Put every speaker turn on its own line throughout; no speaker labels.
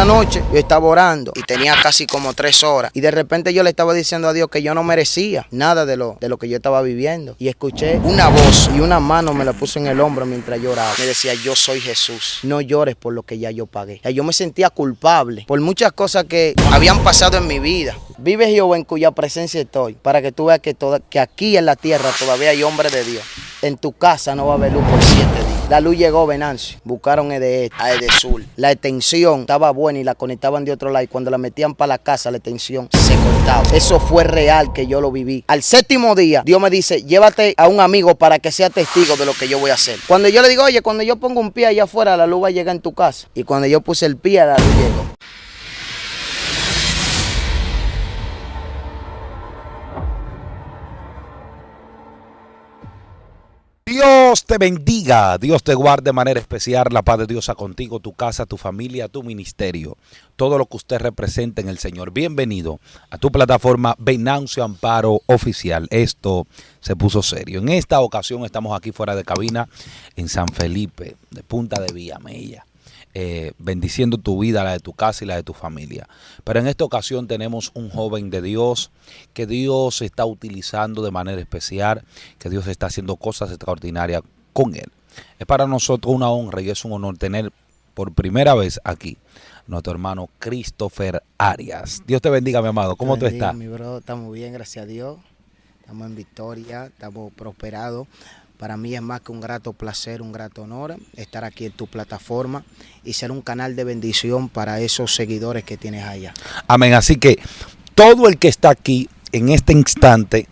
una noche yo estaba orando y tenía casi como 3 horas y de repente yo le estaba diciendo a Dios que yo no merecía nada de lo que yo estaba viviendo, y escuché una voz y una mano me la puso en el hombro mientras yo oraba. Me decía: yo soy Jesús, no llores por lo que ya yo pagué. Yo me sentía culpable por muchas cosas que habían pasado en mi vida. Vive Jehová en cuya presencia estoy, para que tú veas que aquí en la tierra todavía hay hombres de Dios. En tu casa no va a haber luz por 7 días. La luz llegó, Venancio. Buscaron EDE a EDESUR. La extensión estaba buena y la conectaban de otro lado. Y cuando la metían para la casa, la extensión se cortaba. Eso fue real, que yo lo viví. Al 7º día, Dios me dice: llévate a un amigo para que sea testigo de lo que yo voy a hacer. Cuando yo le digo: oye, cuando yo pongo un pie allá afuera, la luz va a llegar en tu casa. Y cuando yo puse el pie, la luz llegó.
Dios te bendiga, Dios te guarde de manera especial, la paz de Dios a contigo, tu casa, tu familia, tu ministerio, todo lo que usted representa en el Señor. Bienvenido a tu plataforma Venancio Amparo Oficial. Esto se puso serio. En esta ocasión estamos aquí fuera de cabina en San Felipe, de Punta de Villamella. Bendiciendo tu vida, la de tu casa y la de tu familia. Pero en esta ocasión tenemos un joven de Dios que Dios está utilizando de manera especial, que Dios está haciendo cosas extraordinarias con él. Es para nosotros una honra y es un honor tener por primera vez aquí nuestro hermano Christopher Arias. Dios te bendiga, mi amado. ¿Cómo tú estás?
Mi bro, estamos bien, gracias a Dios. Estamos en victoria, estamos prosperados. Para mí es más que un grato placer, un grato honor estar aquí en tu plataforma y ser un canal de bendición para esos seguidores que tienes allá.
Amén. Así que todo el que está aquí en este instante,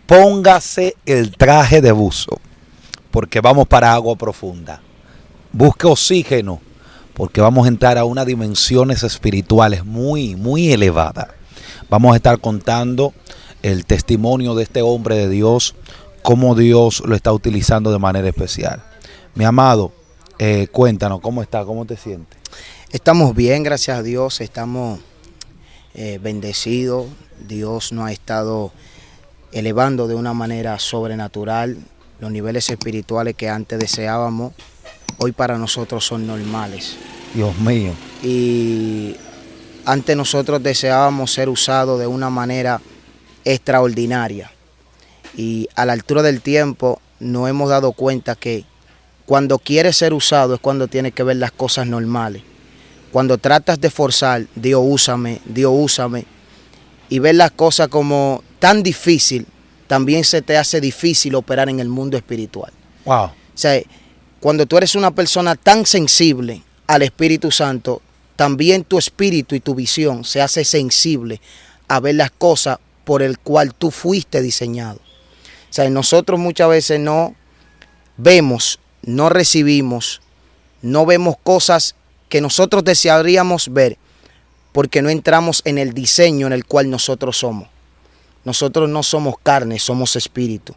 póngase el traje de buzo, porque vamos para agua profunda. Busque oxígeno, porque vamos a entrar a unas dimensiones espirituales muy, muy elevadas. Vamos a estar contando el testimonio de este hombre de Dios, cómo Dios lo está utilizando de manera especial. Mi amado, cuéntanos, ¿cómo estás? ¿Cómo te sientes?
Estamos bien, gracias a Dios, estamos bendecidos. Dios nos ha estado elevando de una manera sobrenatural. Los niveles espirituales que antes deseábamos, hoy para nosotros son normales.
Dios mío.
Y antes nosotros deseábamos ser usados de una manera extraordinaria. Y a la altura del tiempo nos hemos dado cuenta que cuando quieres ser usado es cuando tienes que ver las cosas normales. Cuando tratas de forzar, Dios úsame, y ver las cosas como tan difícil, también se te hace difícil operar en el mundo espiritual.
Wow.
O sea, cuando tú eres una persona tan sensible al Espíritu Santo, también tu espíritu y tu visión se hace sensible a ver las cosas por el cual tú fuiste diseñado. O sea, nosotros muchas veces no vemos, no recibimos, no vemos cosas que nosotros desearíamos ver porque no entramos en el diseño en el cual nosotros somos. Nosotros no somos carne, somos espíritu.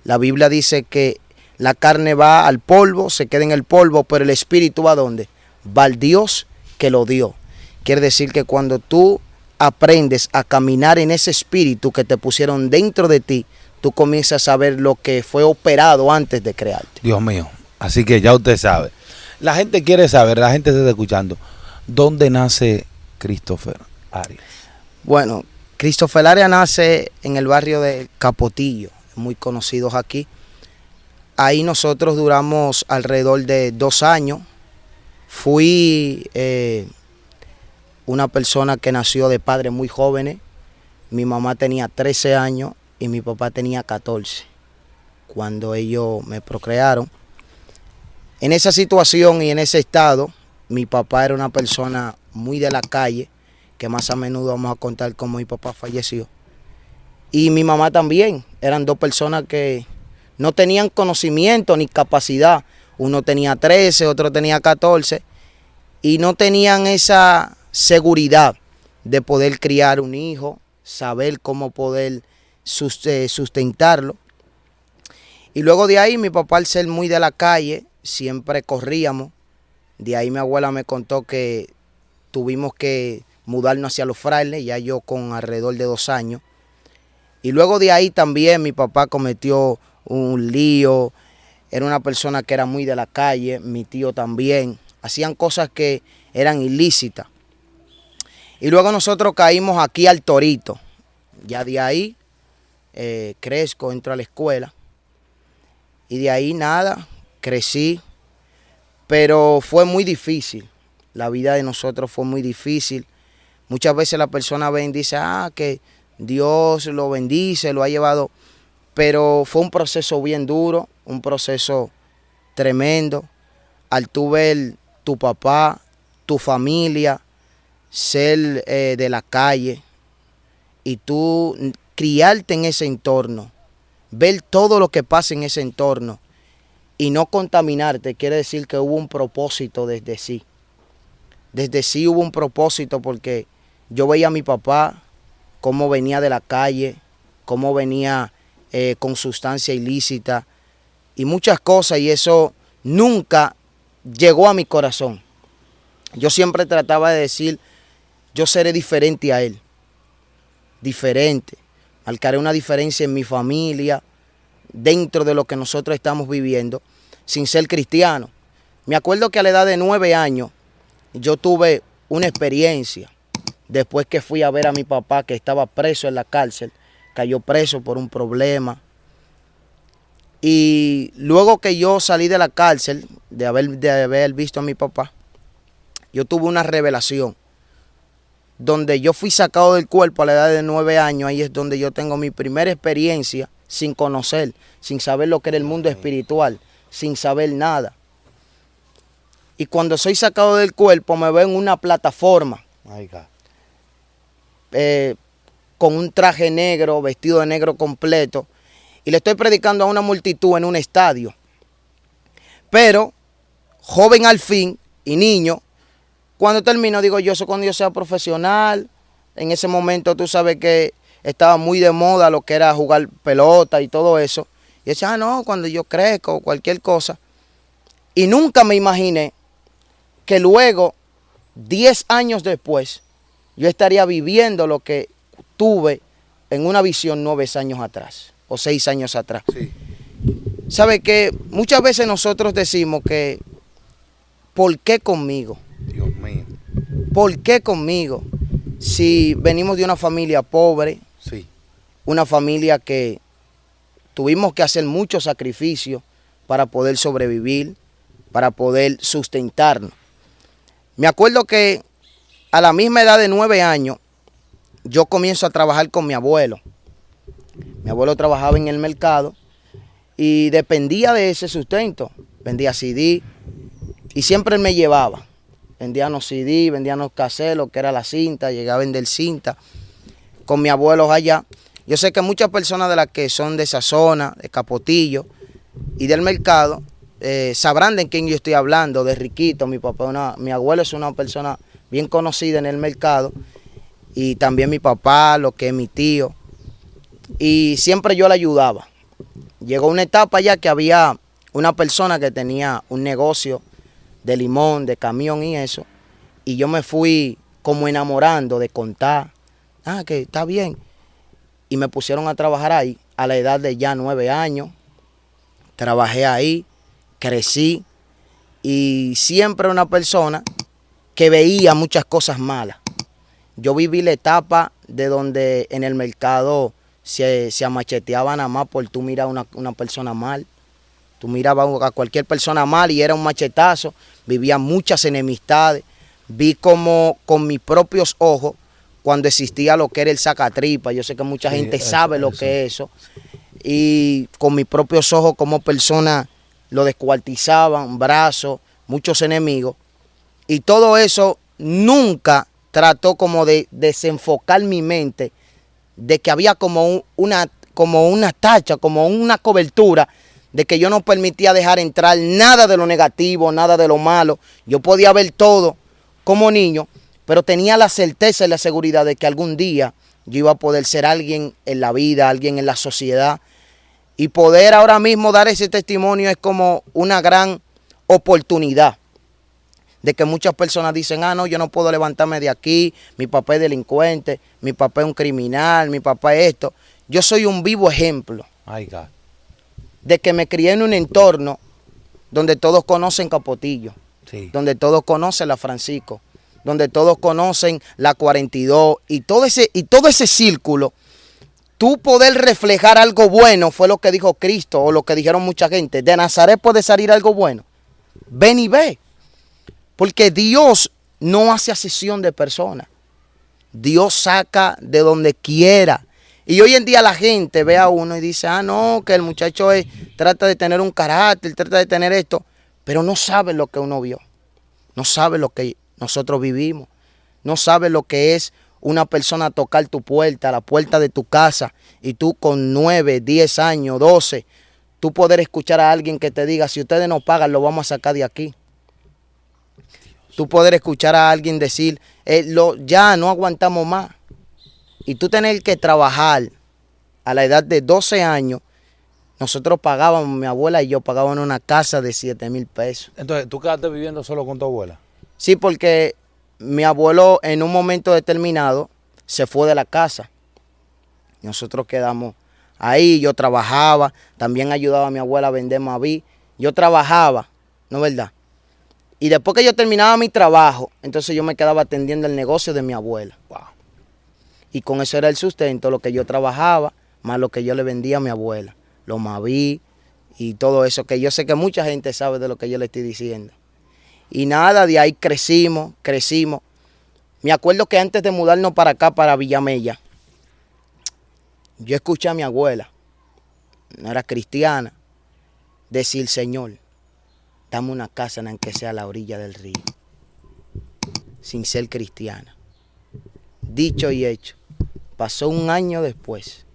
La Biblia dice que la carne va al polvo, se queda en el polvo, pero el espíritu ¿va a dónde? Va al Dios que lo dio. Quiere decir que cuando tú aprendes a caminar en ese espíritu que te pusieron dentro de ti, tú comienzas a ver lo que fue operado antes de crearte.
Dios mío. Así que ya usted sabe. La gente quiere saber, la gente se está escuchando. ¿Dónde nace Christopher Arias?
Bueno, Christopher Arias nace en el barrio de Capotillo, muy conocidos aquí. Ahí nosotros duramos alrededor de 2 años. Fui una persona que nació de padres muy jóvenes. Mi mamá tenía 13 años y mi papá tenía 14 cuando ellos me procrearon. En esa situación y en ese estado, mi papá era una persona muy de la calle, que más a menudo vamos a contar cómo mi papá falleció. Y mi mamá también, eran 2 personas que no tenían conocimiento ni capacidad. Uno tenía 13, otro tenía 14, y no tenían esa seguridad de poder criar un hijo, saber cómo poder sustentarlo. Y luego de ahí mi papá, al ser muy de la calle, siempre corríamos. De ahí mi abuela me contó que tuvimos que mudarnos hacia Los Frailes, ya yo con alrededor de 2 años. Y luego de ahí también mi papá cometió un lío, era una persona que era muy de la calle, mi tío también. Hacían cosas que eran ilícitas. Y luego nosotros caímos aquí al Torito. Ya de ahí crezco, entro a la escuela. Y de ahí nada, crecí. Pero fue muy difícil. La vida de nosotros fue muy difícil. Muchas veces la persona ven y dice, que Dios lo bendice, lo ha llevado. Pero fue un proceso bien duro, un proceso tremendo. Al tú ver tu papá, tu familia, ser de la calle y tú criarte en ese entorno, ver todo lo que pasa en ese entorno y no contaminarte, quiere decir que hubo un propósito desde sí. Desde sí hubo un propósito porque yo veía a mi papá cómo venía de la calle, cómo venía con sustancia ilícita y muchas cosas, y eso nunca llegó a mi corazón. Yo siempre trataba de decir, yo seré diferente a él, diferente, marcaré una diferencia en mi familia, dentro de lo que nosotros estamos viviendo, sin ser cristiano. Me acuerdo que a la edad de 9 años, yo tuve una experiencia, después que fui a ver a mi papá que estaba preso en la cárcel, cayó preso por un problema. Y luego que yo salí de la cárcel, de haber visto a mi papá, yo tuve una revelación, donde yo fui sacado del cuerpo a la edad de 9 años, ahí es donde yo tengo mi primera experiencia sin conocer, sin saber lo que era el mundo espiritual, sin saber nada. Y cuando soy sacado del cuerpo me veo en una plataforma, con un traje negro, vestido de negro completo, y le estoy predicando a una multitud en un estadio. Pero, joven al fin y niño, cuando termino digo yo, eso cuando yo sea profesional. En ese momento tú sabes que estaba muy de moda lo que era jugar pelota y todo eso. Y decía, no, cuando yo crezco, cualquier cosa. Y nunca me imaginé que luego, 10 años después, yo estaría viviendo lo que tuve en una visión 9 años atrás, o 6 años atrás.
Sí.
¿Sabe que muchas veces nosotros decimos que, ¿por qué conmigo?
Dios mío.
¿Por qué conmigo? Si venimos de una familia pobre,
Sí.
una familia que tuvimos que hacer muchos sacrificios para poder sobrevivir, para poder sustentarnos. Me acuerdo que a la misma edad de 9 años, yo comienzo a trabajar con mi abuelo. Mi abuelo trabajaba en el mercado y dependía de ese sustento. Vendía CD y siempre él me llevaba. Vendíamos CD, vendíamos cassettes, lo que era la cinta, llegaba a vender cinta con mi abuelo allá. Yo sé que muchas personas de las que son de esa zona, de Capotillo y del mercado, sabrán de quién yo estoy hablando, de Riquito. Mi abuelo es una persona bien conocida en el mercado, y también mi papá, lo que es mi tío, y siempre yo le ayudaba. Llegó una etapa ya que había una persona que tenía un negocio de limón, de camión y eso, y yo me fui como enamorando de contar, que está bien, y me pusieron a trabajar ahí a la edad de ya 9 años, trabajé ahí, crecí, y siempre una persona que veía muchas cosas malas. Yo viví la etapa de donde en el mercado se amacheteaba nada más por tú mirar a una persona mal. Tú mirabas a cualquier persona mal y era un machetazo. Vivía muchas enemistades. Vi como con mis propios ojos cuando existía lo que era el sacatripa. Yo sé que mucha gente sabe lo que es eso. Y con mis propios ojos como personas lo descuartizaban, brazos, muchos enemigos. Y todo eso nunca trató como de desenfocar mi mente de que había como una tacha, como una cobertura de que yo no permitía dejar entrar nada de lo negativo, nada de lo malo. Yo podía ver todo como niño, pero tenía la certeza y la seguridad de que algún día yo iba a poder ser alguien en la vida, alguien en la sociedad. Y poder ahora mismo dar ese testimonio es como una gran oportunidad. De que muchas personas dicen, no, yo no puedo levantarme de aquí, mi papá es delincuente, mi papá es un criminal, mi papá es esto. Yo soy un vivo ejemplo de que me crié en un entorno donde todos conocen Capotillo, sí, donde todos conocen la Francisco, donde todos conocen la 42 y todo ese círculo, tú poder reflejar algo bueno, fue lo que dijo Cristo o lo que dijeron mucha gente. De Nazaret puede salir algo bueno. Ven y ve. Porque Dios no hace acepción de personas. Dios saca de donde quiera. Y hoy en día la gente ve a uno y dice, no, que el muchacho trata de tener un carácter, trata de tener esto, pero no sabe lo que uno vio. No sabe lo que nosotros vivimos. No sabe lo que es una persona tocar tu puerta, la puerta de tu casa, y tú con 9, 10 años, 12, tú poder escuchar a alguien que te diga, si ustedes no pagan, lo vamos a sacar de aquí. Tú poder escuchar a alguien decir, ya no aguantamos más. Y tú tener que trabajar a la edad de 12 años. Nosotros pagábamos, mi abuela y yo pagábamos una casa de 7,000 pesos.
Entonces, ¿tú quedaste viviendo solo con tu abuela?
Sí, porque mi abuelo en un momento determinado se fue de la casa. Nosotros quedamos ahí, yo trabajaba, también ayudaba a mi abuela a vender Maví. Yo trabajaba, ¿no es verdad? Y después que yo terminaba mi trabajo, entonces yo me quedaba atendiendo el negocio de mi abuela.
Wow.
Y con eso era el sustento, lo que yo trabajaba, más lo que yo le vendía a mi abuela. Los Maví y todo eso, que yo sé que mucha gente sabe de lo que yo le estoy diciendo. Y nada, de ahí crecimos. Me acuerdo que antes de mudarnos para acá, para Villamella, yo escuché a mi abuela, no era cristiana, decir, Señor, dame una casa en que sea a la orilla del río, sin ser cristiana. Dicho y hecho, pasó un año después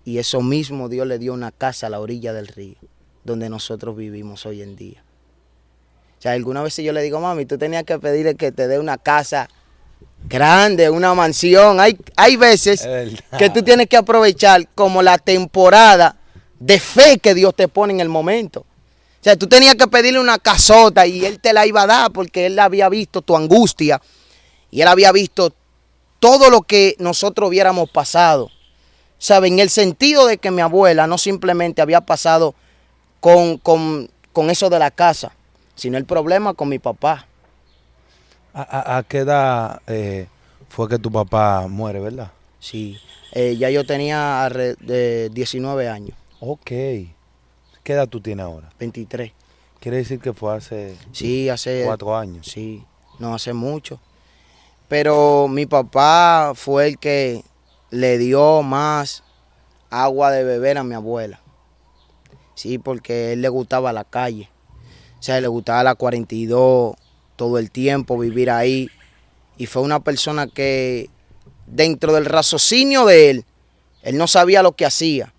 y eso mismo Dios le dio una casa a la orilla del río, donde nosotros vivimos hoy en día. O sea, algunas veces yo le digo, mami, tú tenías que pedirle que te dé una casa grande, una mansión. Hay veces que tú tienes que aprovechar como la temporada de fe que Dios te pone en el momento. O sea, tú tenías que pedirle una casota y Él te la iba a dar porque Él había visto tu angustia y Él había visto todo lo que nosotros hubiéramos pasado. ¿Sabe? En el sentido de que mi abuela no simplemente había pasado con eso de la casa, sino el problema con mi papá.
¿A qué edad fue que tu papá muere, verdad?
Sí, ya yo tenía de 19 años.
Ok. ¿Qué edad tú tienes ahora?
23.
Quiere decir que fue hace,
Sí, hace
4 años.
Sí, no hace mucho. Pero mi papá fue el que le dio más agua de beber a mi abuela. Sí, porque a él le gustaba la calle. O sea, le gustaba la 42 todo el tiempo, vivir ahí. Y fue una persona que dentro del raciocinio de él no sabía lo que hacía.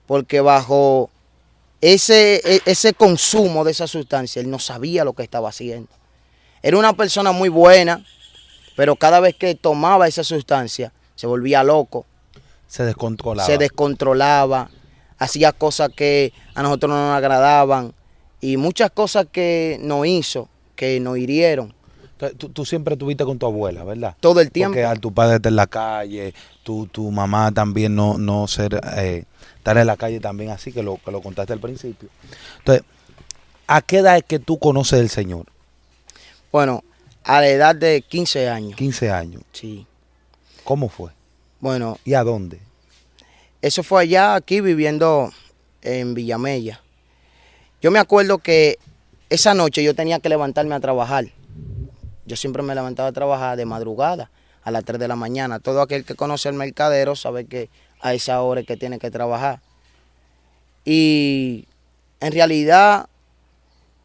Porque bajo ese consumo de esa sustancia, él no sabía lo que estaba haciendo. Era una persona muy buena, pero cada vez que tomaba esa sustancia, se volvía loco.
Se descontrolaba.
Se descontrolaba, hacía cosas que a nosotros no nos agradaban y muchas cosas que nos hizo, que nos hirieron.
Entonces, tú siempre estuviste con tu abuela, ¿verdad?
Todo el tiempo.
Porque al tu padre estar en la calle, tu mamá también no ser, estar en la calle también así, que lo contaste al principio. Entonces, ¿a qué edad es que tú conoces al Señor?
Bueno, a la edad de 15 años.
15 años.
Sí.
¿Cómo fue?
Bueno.
¿Y a dónde?
Eso fue allá, aquí viviendo en Villamella. Yo me acuerdo que esa noche yo tenía que levantarme a trabajar. Yo siempre me levantaba a trabajar de madrugada, a las 3 de la mañana. Todo aquel que conoce el mercadero sabe que a esa hora es que tiene que trabajar. Y en realidad,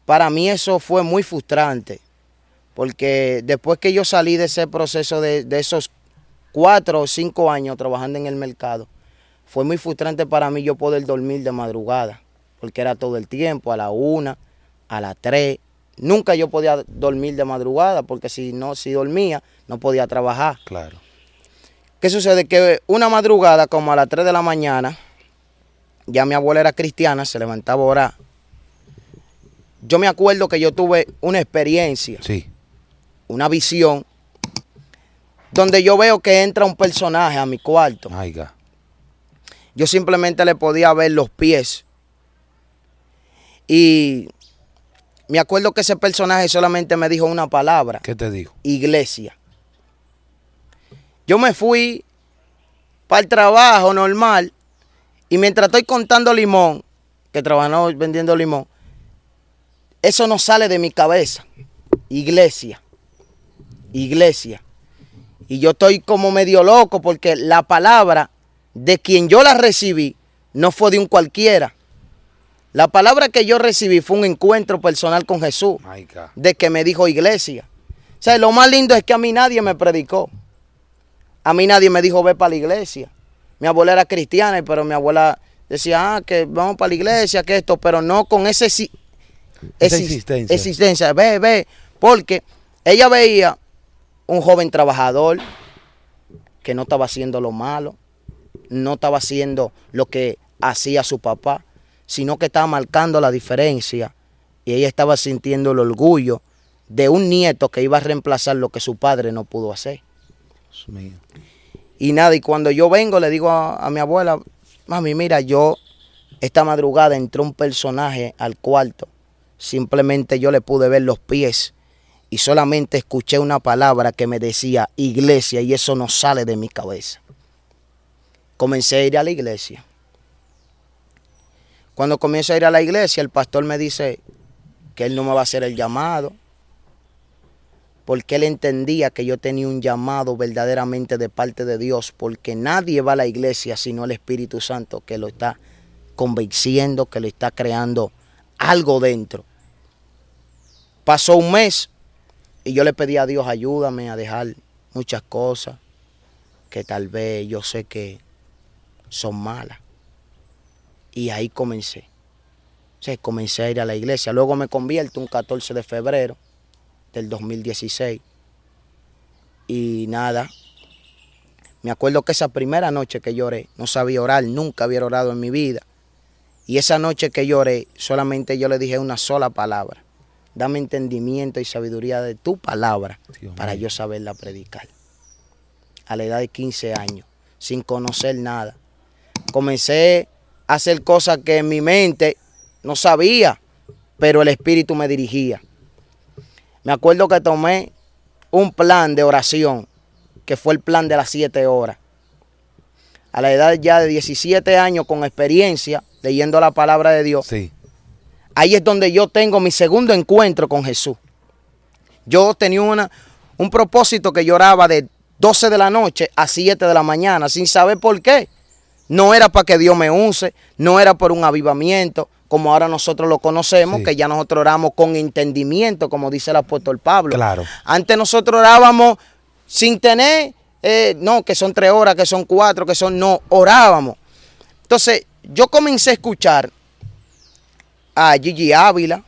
para mí eso fue muy frustrante. Porque después que yo salí de ese proceso de esos 4 o 5 años trabajando en el mercado, fue muy frustrante para mí yo poder dormir de madrugada, porque era todo el tiempo, a la 1, a las 3. Nunca yo podía dormir de madrugada, porque si dormía, no podía trabajar.
Claro.
¿Qué sucede? Que una madrugada, como a las 3 de la mañana, ya mi abuela era cristiana, se levantaba a orar. Yo me acuerdo que yo tuve una experiencia,
sí,
una visión, donde yo veo que entra un personaje a mi cuarto.
Aiga.
Yo simplemente le podía ver los pies. Y me acuerdo que ese personaje solamente me dijo una palabra.
¿Qué te dijo?
Iglesia. Yo me fui para el trabajo normal y mientras estoy contando limón, que trabajamos vendiendo limón, eso no sale de mi cabeza. Iglesia. Iglesia. Y yo estoy como medio loco porque la palabra de quien yo la recibí no fue de un cualquiera. La palabra que yo recibí fue un encuentro personal con Jesús, de que me dijo iglesia. O sea, lo más lindo es que a mí nadie me predicó. A mí nadie me dijo ve para la iglesia. Mi abuela era cristiana, pero mi abuela decía, que vamos para la iglesia, que esto, pero no con esa existencia. Ve, porque ella veía un joven trabajador que no estaba haciendo lo malo, no estaba haciendo lo que hacía su papá, sino que estaba marcando la diferencia y ella estaba sintiendo el orgullo de un nieto que iba a reemplazar lo que su padre no pudo hacer. Dios mío. Y nada, y cuando yo vengo le digo a mi abuela, mami, mira, yo esta madrugada entró un personaje al cuarto, simplemente yo le pude ver los pies y solamente escuché una palabra que me decía iglesia y eso no sale de mi cabeza. Comencé a ir a la iglesia. Cuando comienzo a ir a la iglesia, el pastor me dice que él no me va a hacer el llamado, porque él entendía que yo tenía un llamado verdaderamente de parte de Dios, porque nadie va a la iglesia sino el Espíritu Santo que lo está convenciendo, que le está creando algo dentro. Pasó un mes y yo le pedí a Dios, ayúdame a dejar muchas cosas que tal vez yo sé que son malas. Y ahí comencé. O sea, comencé a ir a la iglesia. Luego me convierto un 14 de febrero del 2016. Y nada, me acuerdo que esa primera noche que lloré, no sabía orar, nunca había orado en mi vida. Y esa noche que lloré, solamente yo le dije una sola palabra. Dame entendimiento y sabiduría de tu palabra para yo saberla predicar. A la edad de 15 años, sin conocer nada. Comencé a hacer cosas que en mi mente no sabía, pero el Espíritu me dirigía. Me acuerdo que tomé un plan de oración, que fue el plan de las 7 horas. A la edad ya de 17 años, con experiencia, leyendo la palabra de Dios. Sí. Ahí es donde yo tengo mi segundo encuentro con Jesús. Yo tenía un propósito que yo oraba de 12 de la noche a 7 de la mañana, sin saber por qué. No era para que Dios me use, no era por un avivamiento, como ahora nosotros lo conocemos, sí, que ya nosotros oramos con entendimiento, como dice el apóstol Pablo. Claro. Antes nosotros orábamos sin tener, no, que son 3 horas, que son 4, que son, no, orábamos. Entonces, yo comencé a escuchar a Gigi Ávila,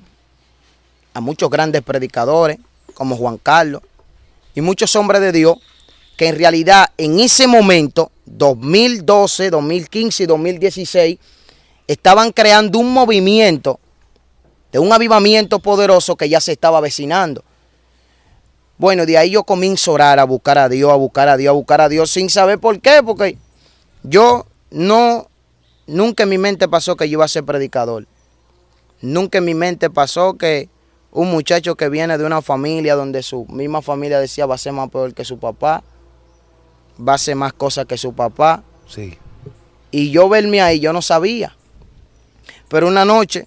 a muchos grandes predicadores, como Juan Carlos, y muchos hombres de Dios, que en realidad en ese momento, 2012, 2015 y 2016, estaban creando un movimiento de un avivamiento poderoso que ya se estaba avecinando. Bueno, de ahí yo comienzo a orar, a buscar a Dios, a buscar a Dios, a buscar a Dios, sin saber por qué, porque yo nunca en mi mente pasó que yo iba a ser predicador. Nunca en mi mente pasó que un muchacho que viene de una familia donde su misma familia decía va a ser más peor que su papá, va a hacer más cosas que su papá. Sí. Y yo verme ahí, yo no sabía. Pero una noche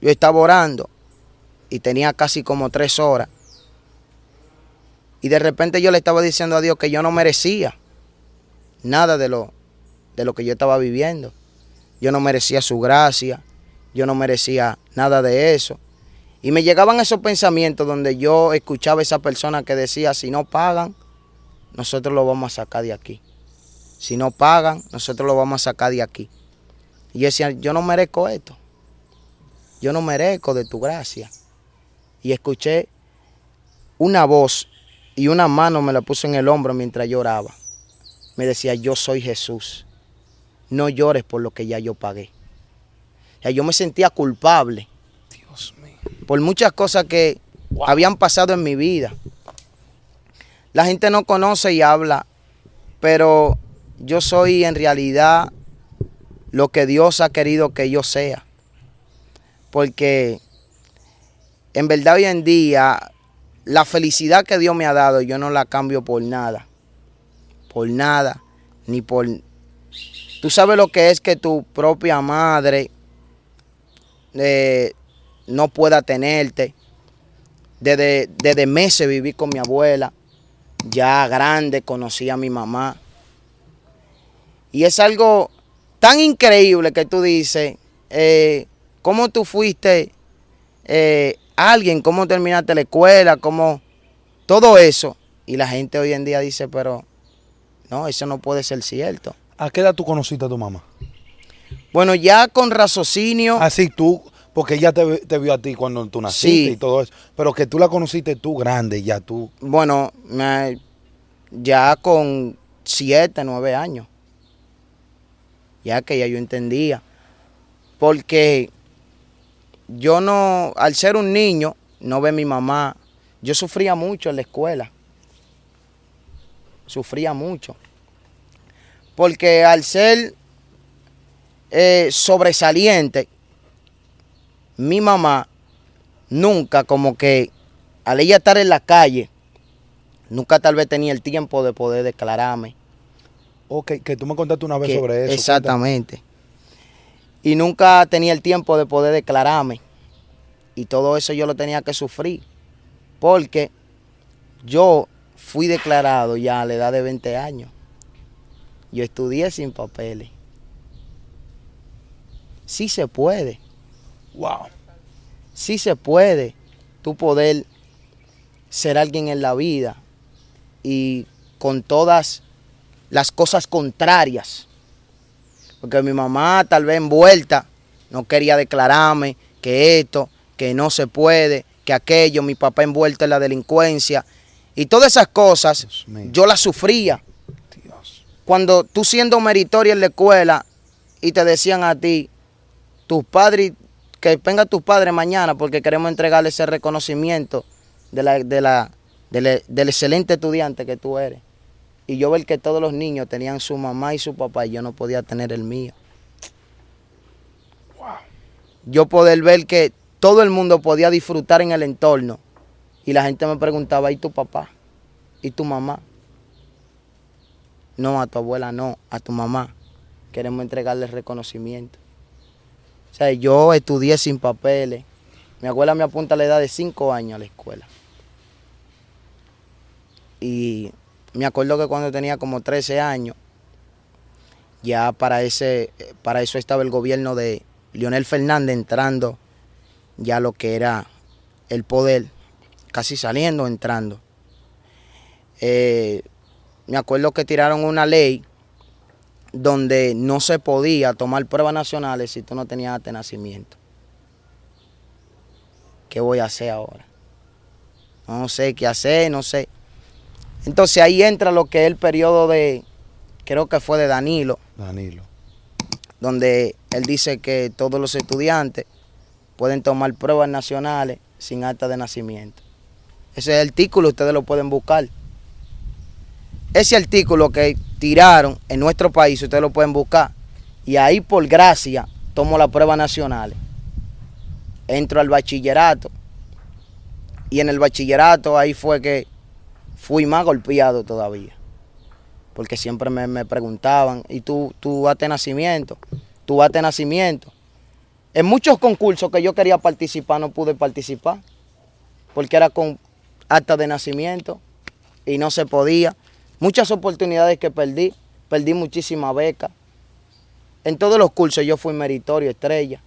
yo estaba orando y tenía casi como 3 horas. Y de repente yo le estaba diciendo a Dios que yo no merecía nada de lo que yo estaba viviendo. Yo no merecía su gracia, yo no merecía nada de eso. Y me llegaban esos pensamientos donde yo escuchaba a esa persona que decía, si no pagan, nosotros lo vamos a sacar de aquí. Si no pagan, nosotros lo vamos a sacar de aquí. Y yo decía, yo no merezco esto. Yo no merezco de tu gracia. Y escuché una voz y una mano me la puso en el hombro mientras yo oraba. Me decía, yo soy Jesús. No llores por lo que ya yo pagué. O sea, yo me sentía culpable. Dios mío. Por muchas cosas que habían pasado en mi vida. La gente no conoce y habla, pero yo soy en realidad lo que Dios ha querido que yo sea. Porque en verdad hoy en día, la felicidad que Dios me ha dado, yo no la cambio por nada. Por nada, ni por... Tú sabes lo que es que tu propia madre no pueda tenerte. Desde meses viví con mi abuela. Ya grande conocí a mi mamá. Y es algo tan increíble que tú dices, ¿cómo tú fuiste alguien? ¿Cómo terminaste la escuela? ¿Cómo? Todo eso. Y la gente hoy en día dice, pero no, eso no puede ser cierto.
¿A qué edad tú conociste a tu mamá?
Bueno, ya con raciocinio.
Así tú, porque ella te vio a ti cuando tú naciste
Sí.
y todo eso. Pero que tú la conociste tú grande, ya tú.
Bueno, ya con 7, 9 años. Ya que ya yo entendía. Porque yo no, al ser un niño, no ve a mi mamá. Yo sufría mucho en la escuela. Sufría mucho. Porque al ser sobresaliente, mi mamá nunca como que, al ella estar en la calle, nunca tal vez tenía el tiempo de poder declararme.
Ok, que tú me contaste una vez sobre eso.
Exactamente. Y nunca tenía el tiempo de poder declararme. Y todo eso yo lo tenía que sufrir. Porque yo fui declarado ya a la edad de 20 años. Yo estudié sin papeles. Sí se puede.
Wow.
Sí se puede tú poder ser alguien en la vida y con todas las cosas contrarias. Porque mi mamá tal vez envuelta no quería declararme que esto, que no se puede, que aquello, mi papá envuelto en la delincuencia. Y todas esas cosas yo las sufría.
Dios.
Cuando tú siendo meritorio en la escuela y te decían a ti, tus padres, que venga tus padres mañana porque queremos entregarle ese reconocimiento del excelente estudiante que tú eres. Y yo ver que todos los niños tenían su mamá y su papá y yo no podía tener el mío.
Wow.
Yo poder ver que todo el mundo podía disfrutar en el entorno y la gente me preguntaba, ¿y tu papá? ¿Y tu mamá? No, a tu abuela no, a tu mamá. Queremos entregarle el reconocimiento. O sea, yo estudié sin papeles. Mi abuela me apunta a la edad de 5 años a la escuela. Y me acuerdo que cuando tenía como 13 años, ya para eso estaba el gobierno de Leonel Fernández entrando ya lo que era el poder, casi saliendo, entrando. Me acuerdo que tiraron una ley donde no se podía tomar pruebas nacionales si tú no tenías acta de nacimiento. ¿Qué voy a hacer ahora? No sé qué hacer, no sé. Entonces ahí entra lo que es el periodo de, creo que fue de Danilo, donde él dice que todos los estudiantes pueden tomar pruebas nacionales sin acta de nacimiento. Ese artículo ustedes lo pueden buscar. Ese artículo que tiraron en nuestro país, ustedes lo pueden buscar. Y ahí por gracia tomo las pruebas nacionales. Entro al bachillerato. Y en el bachillerato ahí fue que fui más golpeado todavía. Porque siempre me preguntaban, ¿y tú acta de nacimiento? ¿Tu acta de nacimiento? En muchos concursos que yo quería participar no pude participar. Porque era con acta de nacimiento y no se podía. Muchas oportunidades que perdí muchísimas becas. En todos los cursos yo fui meritorio, estrella.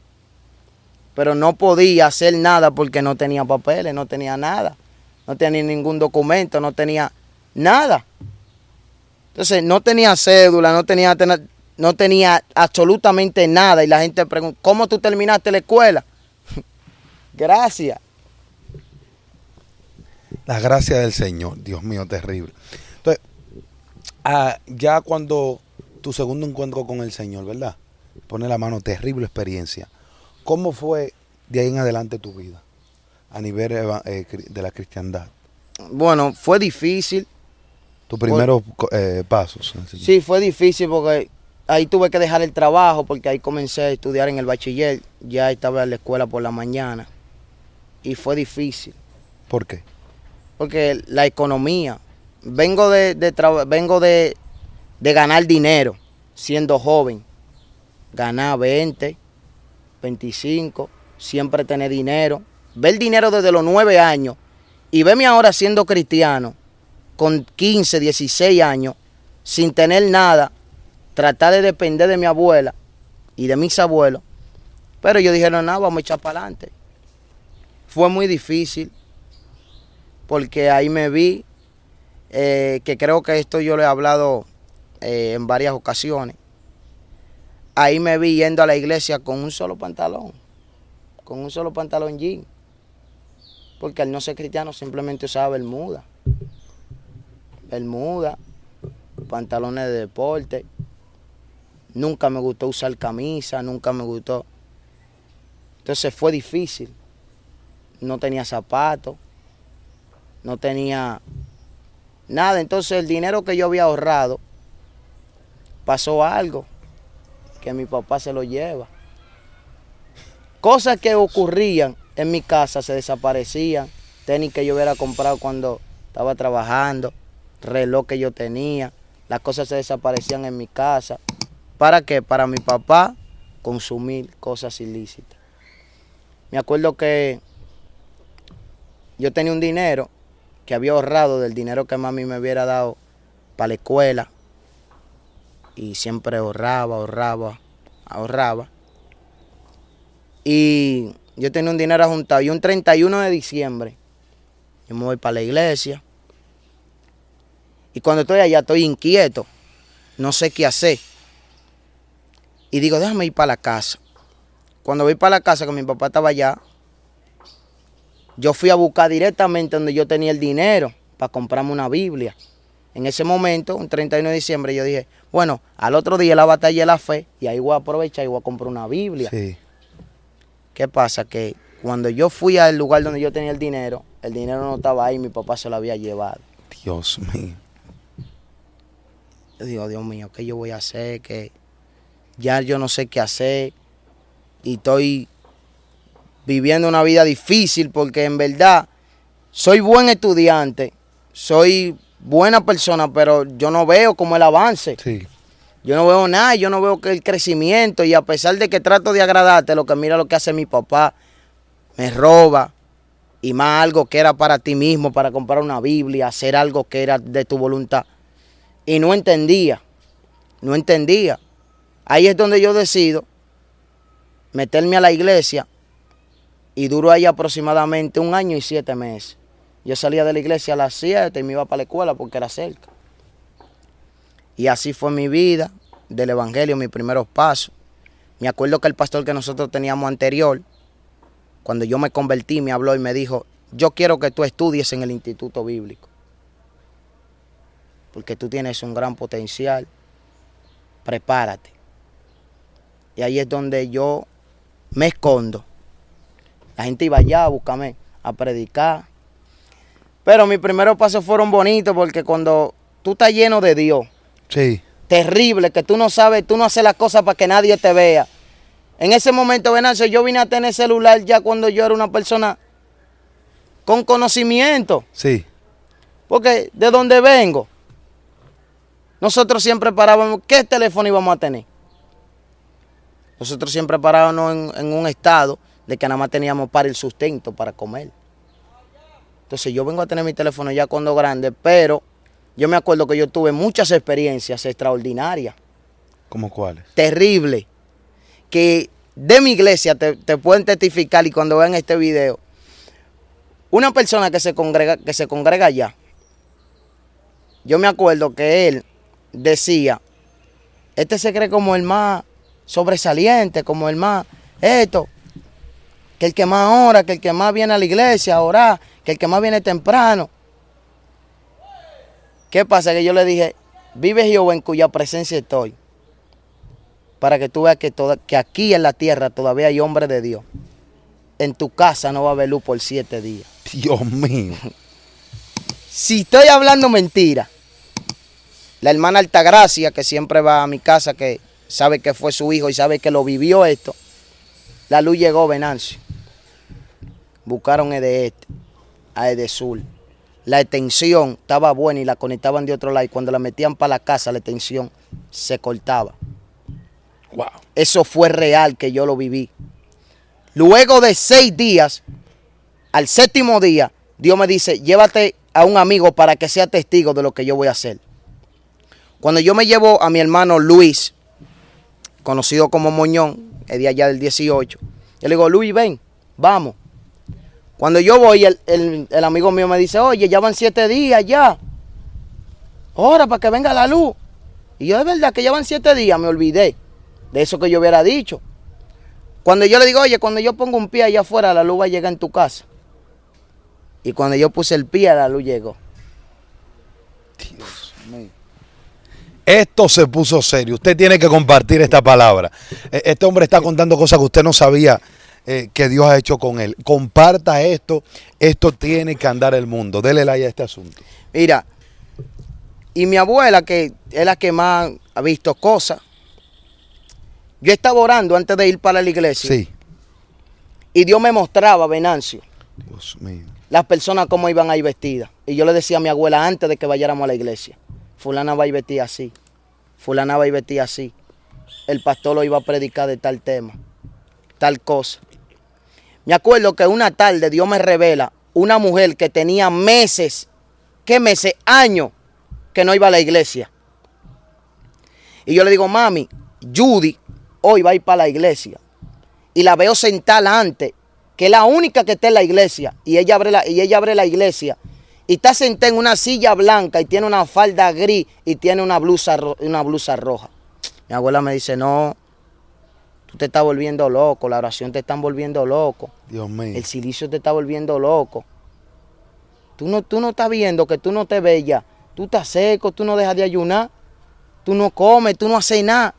Pero no podía hacer nada porque no tenía papeles, no tenía nada. No tenía ningún documento, no tenía nada. Entonces no tenía cédula, no tenía absolutamente nada. Y la gente pregunta, ¿cómo tú terminaste la escuela? Gracias.
La gracia del Señor, Dios mío, terrible. Entonces, ya cuando tu segundo encuentro con el Señor, ¿verdad? Pone la mano, terrible experiencia. ¿Cómo fue de ahí en adelante tu vida a nivel de la cristiandad?
Bueno, fue difícil.
Tus primeros pasos.
Sí, fue difícil porque ahí tuve que dejar el trabajo porque ahí comencé a estudiar en el bachiller. Ya estaba en la escuela por la mañana. y fue difícil.
¿Por qué?
Porque la economía, vengo de ganar dinero siendo joven, ganar 20, 25, siempre tener dinero, ver dinero desde los 9 años y verme ahora siendo cristiano con 15, 16 años, sin tener nada, tratar de depender de mi abuela y de mis abuelos. Pero yo dije, no, vamos a echar para adelante. Fue muy difícil porque ahí me vi, que creo que esto yo lo he hablado en varias ocasiones. Ahí me vi yendo a la iglesia con un solo pantalón jean. Porque al no ser cristiano simplemente usaba bermuda, pantalones de deporte. Nunca me gustó usar camisa, nunca me gustó. Entonces fue difícil. No tenía zapatos, no tenía nada. Entonces el dinero que yo había ahorrado, pasó algo, que mi papá se lo lleva. Cosas que ocurrían en mi casa se desaparecían. Tenis que yo hubiera comprado cuando estaba trabajando, reloj que yo tenía, las cosas se desaparecían en mi casa. ¿Para qué? Para mi papá consumir cosas ilícitas. Me acuerdo que yo tenía un dinero que había ahorrado del dinero que mami me hubiera dado para la escuela. Y siempre ahorraba. Y yo tenía un dinero juntado. Y un 31 de diciembre, yo me voy para la iglesia. Y cuando estoy allá, estoy inquieto. No sé qué hacer. Y digo, déjame ir para la casa. Cuando voy para la casa, que mi papá estaba allá, yo fui a buscar directamente donde yo tenía el dinero para comprarme una Biblia. En ese momento, un 31 de diciembre, yo dije, bueno, al otro día la batalla de la fe, y ahí voy a aprovechar y voy a comprar una Biblia.
Sí.
¿Qué pasa? Que cuando yo fui al lugar donde yo tenía el dinero no estaba ahí, mi papá se lo había llevado.
Dios mío.
Yo digo, Dios mío, ¿qué yo voy a hacer? Que ya yo no sé qué hacer y estoy viviendo una vida difícil porque en verdad soy buen estudiante, soy buena persona, pero yo no veo como el avance.
Sí.
Yo no veo nada, yo no veo que el crecimiento, y a pesar de que trato de agradarte, mira lo que hace mi papá, me roba, y más algo que era para ti mismo, para comprar una Biblia, hacer algo que era de tu voluntad. Y no entendía. Ahí es donde yo decido meterme a la iglesia y duró ahí aproximadamente 1 año y 7 meses. Yo salía de la iglesia a las 7 y me iba para la escuela porque era cerca. Y así fue mi vida del evangelio, mis primeros pasos. Me acuerdo que el pastor que nosotros teníamos anterior, cuando yo me convertí, me habló y me dijo, yo quiero que tú estudies en el Instituto Bíblico, porque tú tienes un gran potencial, prepárate. Y ahí es donde yo me escondo. La gente iba allá a buscarme, a predicar. Pero mis primeros pasos fueron bonitos porque cuando tú estás lleno de Dios,
Sí.
terrible, que tú no sabes, tú no haces las cosas para que nadie te vea. En ese momento, Venancio, yo vine a tener celular ya cuando yo era una persona con conocimiento.
Sí.
Porque de donde vengo, nosotros siempre parábamos, ¿qué teléfono íbamos a tener? Nosotros siempre parábamos en un estado de que nada más teníamos para el sustento, para comer. Entonces yo vengo a tener mi teléfono ya cuando grande, pero yo me acuerdo que yo tuve muchas experiencias extraordinarias.
¿Cómo cuáles?
Terribles. Que de mi iglesia te pueden testificar, y cuando vean este video, una persona que se congrega allá, yo me acuerdo que él decía, este se cree como el más sobresaliente, como el más esto, que el que más ora, que el que más viene a la iglesia a orar, que el que más viene temprano. ¿Qué pasa? Que yo le dije, vive Jehová en cuya presencia estoy, para que tú veas que aquí en la tierra todavía hay hombres de Dios. En tu casa no va a haber luz por 7 días.
Dios mío.
Si estoy hablando mentira, la hermana Altagracia, que siempre va a mi casa, que sabe que fue su hijo y sabe que lo vivió esto, la luz llegó, Venancio. buscaron de este a de sur. La extensión estaba buena y la conectaban de otro lado. Y cuando la metían para la casa, la extensión se cortaba.
Wow.
Eso fue real que yo lo viví. Luego de 6 días, al 7º día, Dios me dice, llévate a un amigo para que sea testigo de lo que yo voy a hacer. Cuando yo me llevo a mi hermano Luis, conocido como Moñón, el día ya del 18, yo le digo, Luis, ven, vamos. Cuando yo voy, el amigo mío me dice, oye, ya van 7 días ya. Ahora para que venga la luz. Y yo, de verdad que ya van 7 días, me olvidé de eso que yo hubiera dicho. Cuando yo le digo, oye, cuando yo pongo un pie allá afuera, la luz va a llegar en tu casa. Y cuando yo puse el pie, la luz llegó.
Dios mío. Esto se puso serio. Usted tiene que compartir esta palabra. Este hombre está contando cosas que usted no sabía que Dios ha hecho con él. Comparta esto. Esto tiene que andar el mundo. Dele like a este asunto.
Mira, y mi abuela, que es la que más ha visto cosas. Yo estaba orando antes de ir para la iglesia.
Sí.
Y Dios me mostraba, Venancio,
Dios mío.
las personas cómo iban a ir vestidas. Y yo le decía a mi abuela antes de que vayáramos a la iglesia, fulana va a ir vestida así, fulana va a ir vestida así. El pastor lo iba a predicar de tal tema, tal cosa. Me acuerdo que una tarde Dios me revela una mujer que tenía meses, ¿qué meses? Años que no iba a la iglesia. Y yo le digo, mami, Judy hoy va a ir para la iglesia. Y la veo sentada antes, que es la única que está en la iglesia. Y ella abre la iglesia. Y está sentada en una silla blanca y tiene una falda gris y tiene una blusa roja. Mi abuela me dice, no, tú te estás volviendo loco, la oración te están volviendo loco.
Dios mío.
El silicio te está volviendo loco. Tú no estás viendo que tú no te ves ya. Tú estás seco, tú no dejas de ayunar. Tú no comes, tú no haces nada.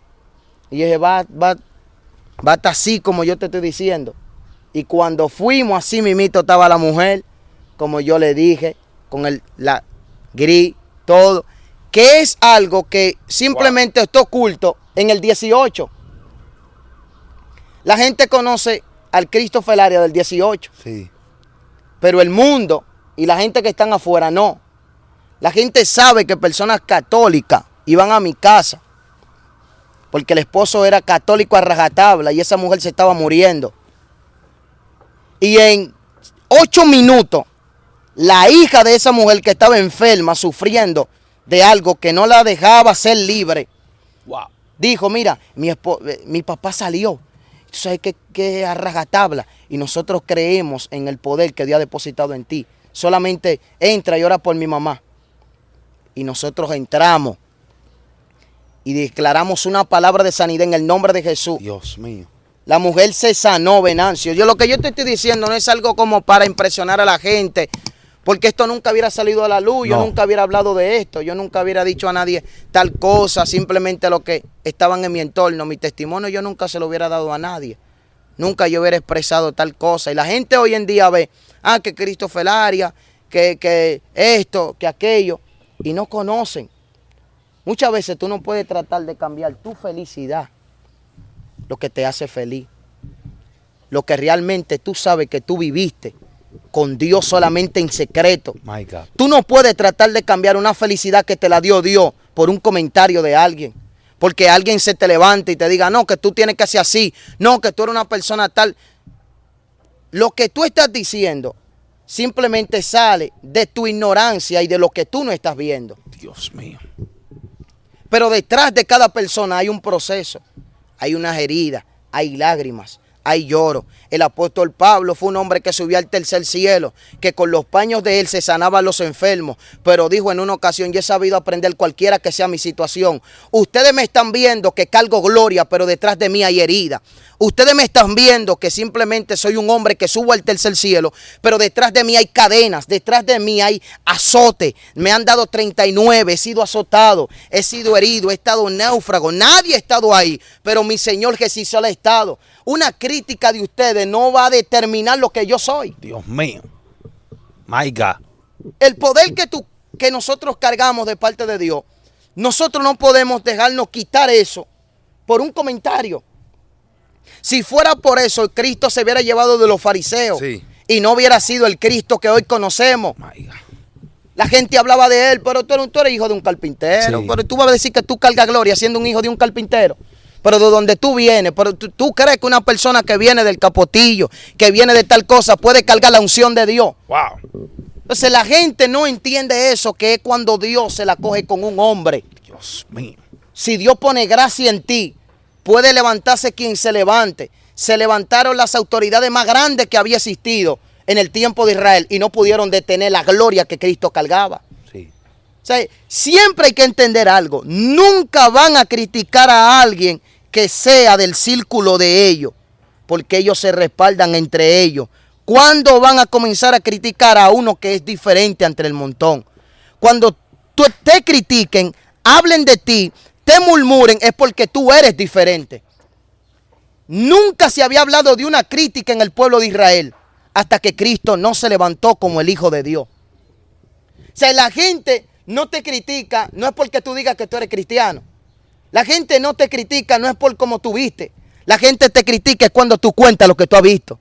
Y yo dije, va a estar así como yo te estoy diciendo. Y cuando fuimos, así mismito estaba la mujer, como yo le dije, con la gris, todo. Que es algo que simplemente está oculto en el 18. La gente conoce al Christopher Arias del 18.
Sí.
Pero el mundo y la gente que están afuera no. La gente sabe que personas católicas iban a mi casa. Porque el esposo era católico a rajatabla y esa mujer se estaba muriendo. Y en 8 minutos, la hija de esa mujer que estaba enferma, sufriendo de algo que no la dejaba ser libre,
Wow.
dijo, mira, mi papá salió. Tú sabes que es a rajatabla. Y nosotros creemos en el poder que Dios ha depositado en ti. Solamente entra y ora por mi mamá. Y nosotros entramos. Y declaramos una palabra de sanidad en el nombre de Jesús.
Dios mío.
La mujer se sanó, Venancio. Lo que yo te estoy diciendo no es algo como para impresionar a la gente, porque esto nunca hubiera salido a la luz, yo nunca hubiera hablado de esto, yo nunca hubiera dicho a nadie tal cosa, simplemente lo que estaban en mi entorno, mi testimonio yo nunca se lo hubiera dado a nadie. Nunca yo hubiera expresado tal cosa. Y la gente hoy en día ve, que Christopher Arias, que esto, que aquello, y no conocen. Muchas veces tú no puedes tratar de cambiar tu felicidad, lo que te hace feliz, lo que realmente tú sabes que tú viviste con Dios solamente en secreto.
My God.
Tú no puedes tratar de cambiar una felicidad que te la dio Dios por un comentario de alguien. Porque alguien se te levante y te diga, no, que tú tienes que hacer así, no, que tú eres una persona tal. Lo que tú estás diciendo simplemente sale de tu ignorancia y de lo que tú no estás viendo.
Dios mío.
Pero detrás de cada persona hay un proceso, hay unas heridas, hay lágrimas, hay lloro. El apóstol Pablo fue un hombre que subió al tercer cielo, que con los paños de él se sanaban los enfermos, pero dijo en una ocasión, yo he sabido aprender cualquiera que sea mi situación. Ustedes me están viendo que cargo gloria, pero detrás de mí hay herida. Ustedes me están viendo que simplemente soy un hombre que subo al tercer cielo, pero detrás de mí hay cadenas, detrás de mí hay azote. Me han dado 39, he sido azotado, he sido herido, he estado náufrago. Nadie ha estado ahí, pero mi Señor Jesús ha estado. Una crítica de ustedes no va a determinar lo que yo soy.
Dios mío. My God.
El poder que nosotros cargamos de parte de Dios, nosotros no podemos dejarnos quitar eso por un comentario. Si fuera por eso, Cristo se hubiera llevado de los fariseos y no hubiera sido el Cristo que hoy conocemos. La gente hablaba de él, pero tú eres hijo de un carpintero. Sí. Pero tú vas a decir que tú cargas gloria siendo un hijo de un carpintero. Pero de donde tú vienes, pero tú crees que una persona que viene del Capotillo, que viene de tal cosa, puede cargar la unción de Dios.
Wow.
Entonces la gente no entiende eso, que es cuando Dios se la coge con un hombre.
Dios mío.
Si Dios pone gracia en ti, puede levantarse quien se levante. Se levantaron las autoridades más grandes que había existido en el tiempo de Israel y no pudieron detener la gloria que Cristo cargaba.
Sí.
O sea, siempre hay que entender algo. Nunca van a criticar a alguien que sea del círculo de ellos, porque ellos se respaldan entre ellos. ¿Cuándo van a comenzar a criticar a uno que es diferente entre el montón? Cuando te critiquen, hablen de ti, te murmuren, es porque tú eres diferente. Nunca se había hablado de una crítica en el pueblo de Israel hasta que Cristo no se levantó como el Hijo de Dios. O sea, la gente no te critica, no es porque tú digas que tú eres cristiano. La gente no te critica, no es por cómo tú viste. La gente te critica es cuando tú cuentas lo que tú has visto.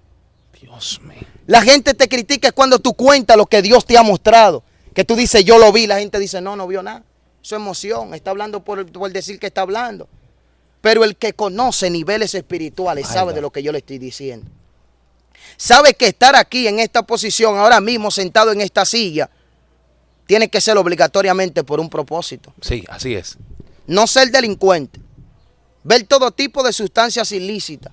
Dios mío.
La gente te critica es cuando tú cuentas lo que Dios te ha mostrado. Que tú dices, yo lo vi. La gente dice, no vio nada. Eso es emoción. Está hablando por decir que está hablando. Pero el que conoce niveles espirituales sabe de lo que yo le estoy diciendo. Sabe que estar aquí en esta posición, ahora mismo sentado en esta silla, tiene que ser obligatoriamente por un propósito.
Sí, así es.
No ser delincuente. Ver todo tipo de sustancias ilícitas.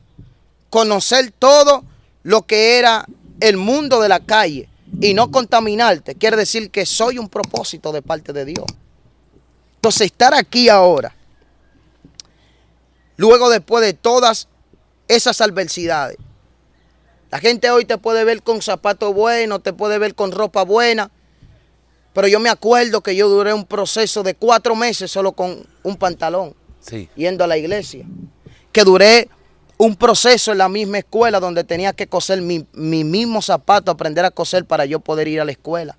Conocer todo lo que era el mundo de la calle y no contaminarte. Quiere decir que soy un propósito de parte de Dios. Entonces estar aquí ahora, luego después de todas esas adversidades. La gente hoy te puede ver con zapatos buenos, te puede ver con ropa buena. Pero yo me acuerdo que yo duré un proceso de 4 meses solo con un pantalón.
Sí.
Yendo a la iglesia. Que duré un proceso en la misma escuela donde tenía que coser mi mismo zapato, aprender a coser para yo poder ir a la escuela.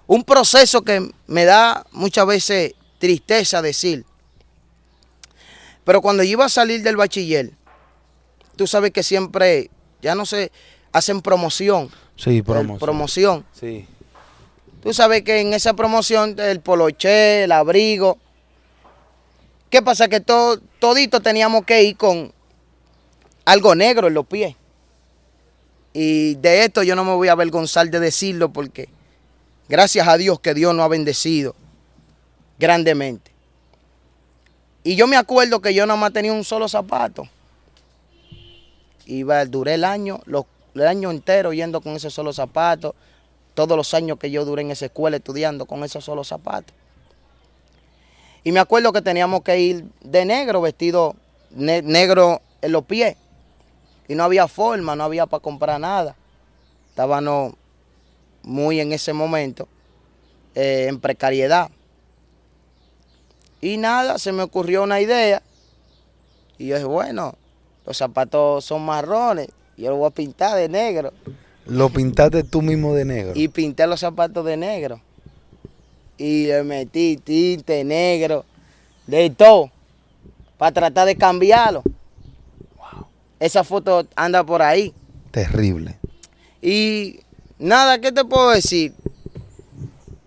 Un proceso que me da muchas veces tristeza decir. Pero cuando yo iba a salir del bachiller, tú sabes que siempre, ya no sé, hacen promoción.
Sí,
promoción.
Sí.
Tú sabes que en esa promoción, el poloché, el abrigo. ¿Qué pasa? Que todito teníamos que ir con algo negro en los pies. Y de esto yo no me voy a avergonzar de decirlo porque gracias a Dios que Dios nos ha bendecido grandemente. Y yo me acuerdo que yo nada más tenía un solo zapato. Duré el año entero yendo con ese solo zapato. Todos los años que yo duré en esa escuela estudiando con esos solo zapatos. Y me acuerdo que teníamos que ir de negro, vestido negro en los pies. Y no había forma, no había para comprar nada. Estábamos muy en ese momento en precariedad. Y nada, se me ocurrió una idea. Y yo dije, bueno, los zapatos son marrones, yo los voy a pintar de negro.
¿Lo pintaste tú mismo de negro?
Y pinté los zapatos de negro. Y le metí tinte negro, de todo, para tratar de cambiarlo.
Wow.
Esa foto anda por ahí.
Terrible.
Y nada, ¿qué te puedo decir?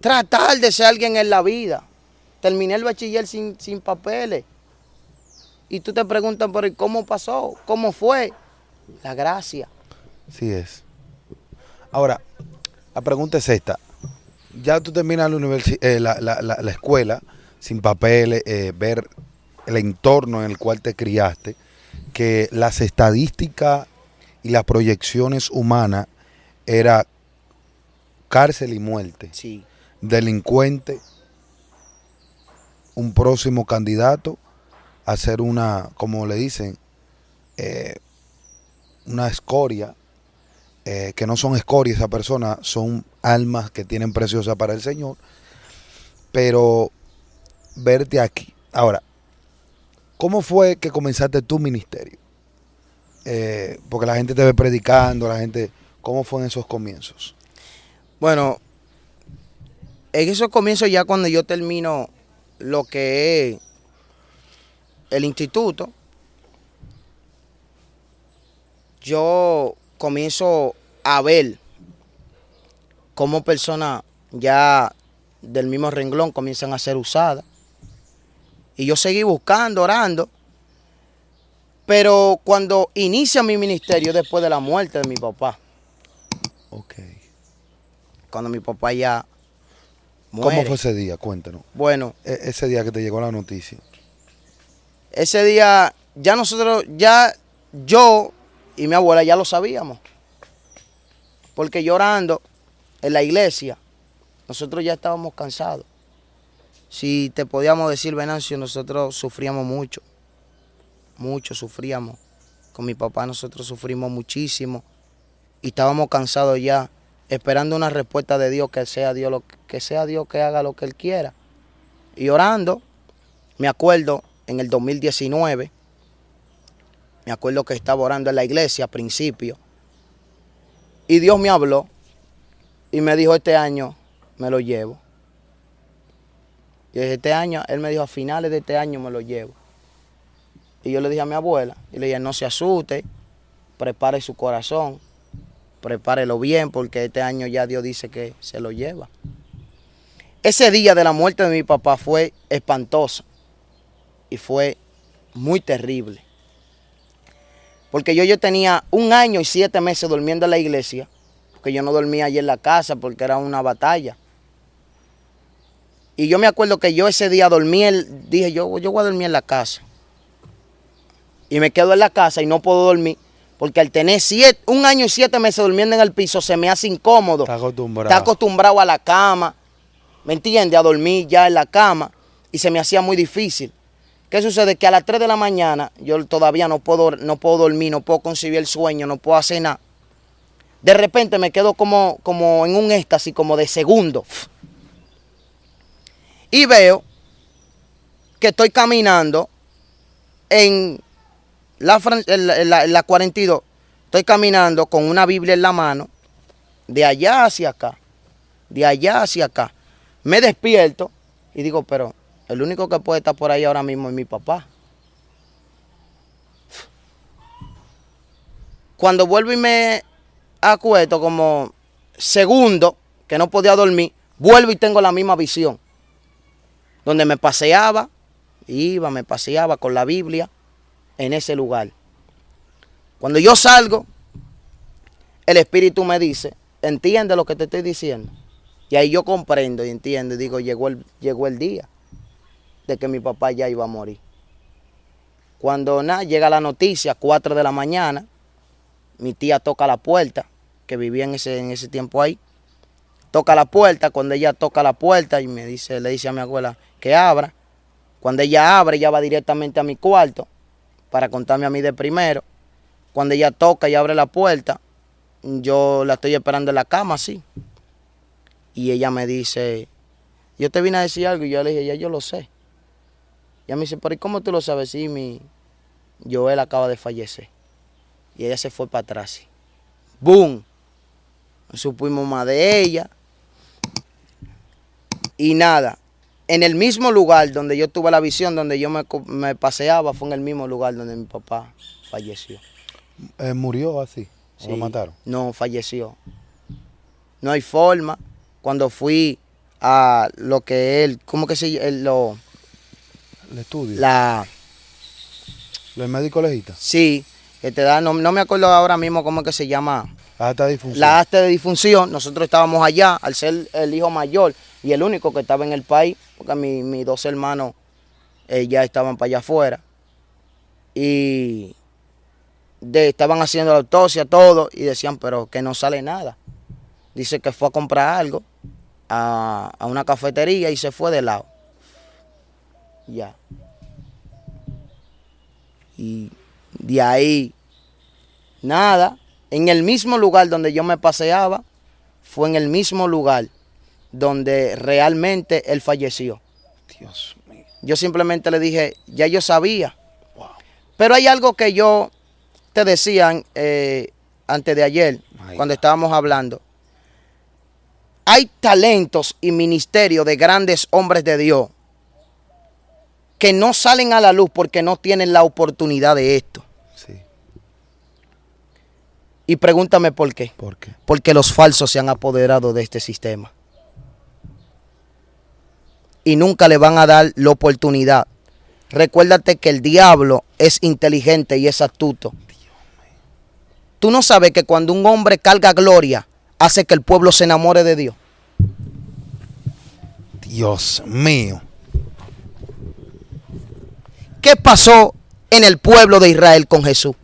Tratar de ser alguien en la vida. Terminé el bachiller sin papeles. Y tú te preguntas por cómo pasó, cómo fue. La gracia.
Sí es. Ahora, la pregunta es esta. Ya tú terminas la escuela sin papeles, ver el entorno en el cual te criaste, que las estadísticas y las proyecciones humanas era cárcel y muerte.
Sí.
Delincuente, un próximo candidato a ser una, como le dicen, una escoria. Que no son escorias esa persona, son almas que tienen preciosa para el Señor, pero verte aquí. Ahora, ¿cómo fue que comenzaste tu ministerio? Porque la gente te ve predicando, la gente, ¿cómo fue en esos comienzos?
Bueno, en esos comienzos ya cuando yo termino lo que es el instituto, yo comienzo a ver cómo personas ya del mismo renglón comienzan a ser usadas. Y yo seguí buscando, orando. Pero cuando inicia mi ministerio después de la muerte de mi papá.
Ok.
Cuando mi papá ya muere.
¿Cómo fue ese día? Cuéntanos.
Bueno,
Ese día que te llegó la noticia.
ese día ya nosotros, ya yo y mi abuela ya lo sabíamos. Porque llorando en la iglesia, nosotros ya estábamos cansados. Si te podíamos decir, Venancio, nosotros sufríamos mucho. Mucho sufríamos. Con mi papá nosotros sufrimos muchísimo. Y estábamos cansados ya, esperando una respuesta de Dios, que sea Dios que haga lo que Él quiera. Y orando, me acuerdo en el 2019, me acuerdo que estaba orando en la iglesia a principio. Y Dios me habló y me dijo, este año me lo llevo. Y este año, Él me dijo, a finales de este año me lo llevo. Y yo le dije a mi abuela, y le dije, no se asuste, prepare su corazón, prepárelo bien, porque este año ya Dios dice que se lo lleva. Ese día de la muerte de mi papá fue espantoso y fue muy terrible. Porque yo tenía 1 año y 7 meses durmiendo en la iglesia, porque yo no dormía allí en la casa porque era una batalla. Y yo me acuerdo que yo ese día dormí, dije, yo voy a dormir en la casa. Y me quedo en la casa y no puedo dormir, porque al tener 1 año y 7 meses durmiendo en el piso se me hace incómodo. Está acostumbrado a la cama, ¿me entiendes? A dormir ya en la cama y se me hacía muy difícil. ¿Qué sucede? Que a las 3 de la mañana yo todavía no puedo dormir, no puedo concebir el sueño, no puedo hacer nada. De repente me quedo como en un éxtasis, como de segundo. Y veo que estoy caminando en la 42. Estoy caminando con una Biblia en la mano, de allá hacia acá, de allá hacia acá. Me despierto y digo, pero el único que puede estar por ahí ahora mismo es mi papá. Cuando vuelvo y me acuesto como segundo, que no podía dormir, vuelvo y tengo la misma visión. Donde me paseaba con la Biblia en ese lugar. Cuando yo salgo, el Espíritu me dice, entiende lo que te estoy diciendo. Y ahí yo comprendo y entiendo y digo, llegó el día de que mi papá ya iba a morir. Cuando llega la noticia, 4 de la mañana, mi tía toca la puerta, que vivía en ese tiempo ahí. Toca la puerta, cuando ella toca la puerta y le dice a mi abuela que abra. Cuando ella abre, ella va directamente a mi cuarto para contarme a mí de primero. Cuando ella toca y abre la puerta, yo la estoy esperando en la cama, así. Y ella me dice, yo te vine a decir algo, y yo le dije, ya yo lo sé. Y ella me dice, pero ¿y cómo tú lo sabes? Sí, mi Joel acaba de fallecer. Y ella se fue para atrás. ¿Sí? ¡Boom! No supimos más de ella. Y nada, en el mismo lugar donde yo tuve la visión, donde yo me paseaba, fue en el mismo lugar donde mi papá falleció.
¿Murió así? ¿O
Sí,
lo mataron?
No, falleció. No hay forma. Cuando fui a lo que él, ¿cómo que se llama?
El estudio. ¿El médico legista?
Sí, que te da, no me acuerdo ahora mismo cómo que se llama.
Acta de difunción.
La acta de difunción. Nosotros estábamos allá, al ser el hijo mayor y el único que estaba en el país, porque mis 2 hermanos ya estaban para allá afuera. Y estaban haciendo la autopsia, todo, y decían, pero que no sale nada. Dice que fue a comprar algo a una cafetería y se fue de lado. Ya. Y de ahí, nada. En el mismo lugar donde yo me paseaba, fue en el mismo lugar donde realmente él falleció.
Dios mío.
Yo simplemente le dije, ya yo sabía.
Wow.
Pero hay algo que yo te decía antes de ayer, cuando estábamos hablando. Hay talentos y ministerios de grandes hombres de Dios que no salen a la luz porque no tienen la oportunidad de esto.
Sí.
Y pregúntame por qué.
¿Por qué?
Porque los falsos se han apoderado de este sistema. Y nunca le van a dar la oportunidad. Recuérdate que el diablo es inteligente y es astuto. Tú no sabes que cuando un hombre carga gloria, hace que el pueblo se enamore de Dios.
Dios mío.
¿Qué pasó en el pueblo de Israel con Jesús?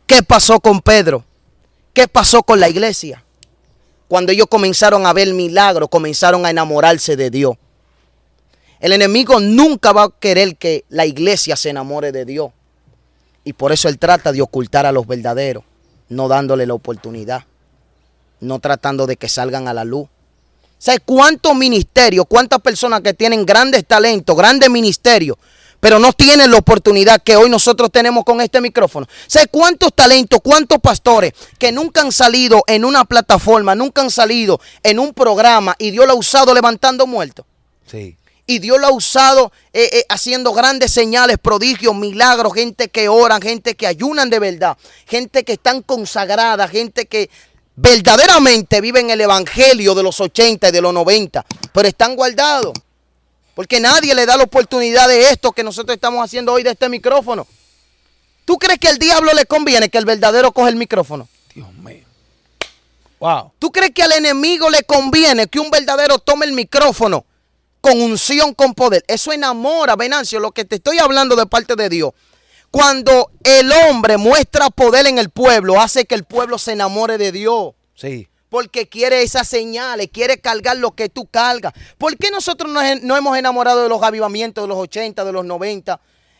¿Qué pasó con Pedro? ¿Qué pasó con la iglesia? Cuando ellos comenzaron a ver milagros, comenzaron a enamorarse de Dios. El enemigo nunca va a querer que la iglesia se enamore de Dios. Y por eso él trata de ocultar a los verdaderos, no dándole la oportunidad, no tratando de que salgan a la luz. ¿Sabes cuántos ministerios, cuántas personas que tienen grandes talentos, grandes ministerios, pero no tienen la oportunidad que hoy nosotros tenemos con este micrófono? ¿Sabes cuántos talentos, cuántos pastores que nunca han salido en una plataforma, nunca han salido en un programa y Dios lo ha usado levantando muertos?
Sí.
Y Dios lo ha usado haciendo grandes señales, prodigios, milagros, gente que oran, gente que ayunan de verdad, gente que están consagrada, gente que verdaderamente viven el evangelio de los 80 y de los 90, pero están guardados. Porque nadie le da la oportunidad de esto que nosotros estamos haciendo hoy de este micrófono. ¿Tú crees que al diablo le conviene que el verdadero coge el micrófono?
Dios mío. Wow.
¿Tú crees que al enemigo le conviene que un verdadero tome el micrófono con unción, con poder? Eso enamora, Venancio, lo que te estoy hablando de parte de Dios. Cuando el hombre muestra poder en el pueblo, hace que el pueblo se enamore de Dios.
Sí.
Porque quiere esas señales, quiere cargar lo que tú cargas. ¿Por qué nosotros no hemos enamorado de los avivamientos de los 80, de los 90?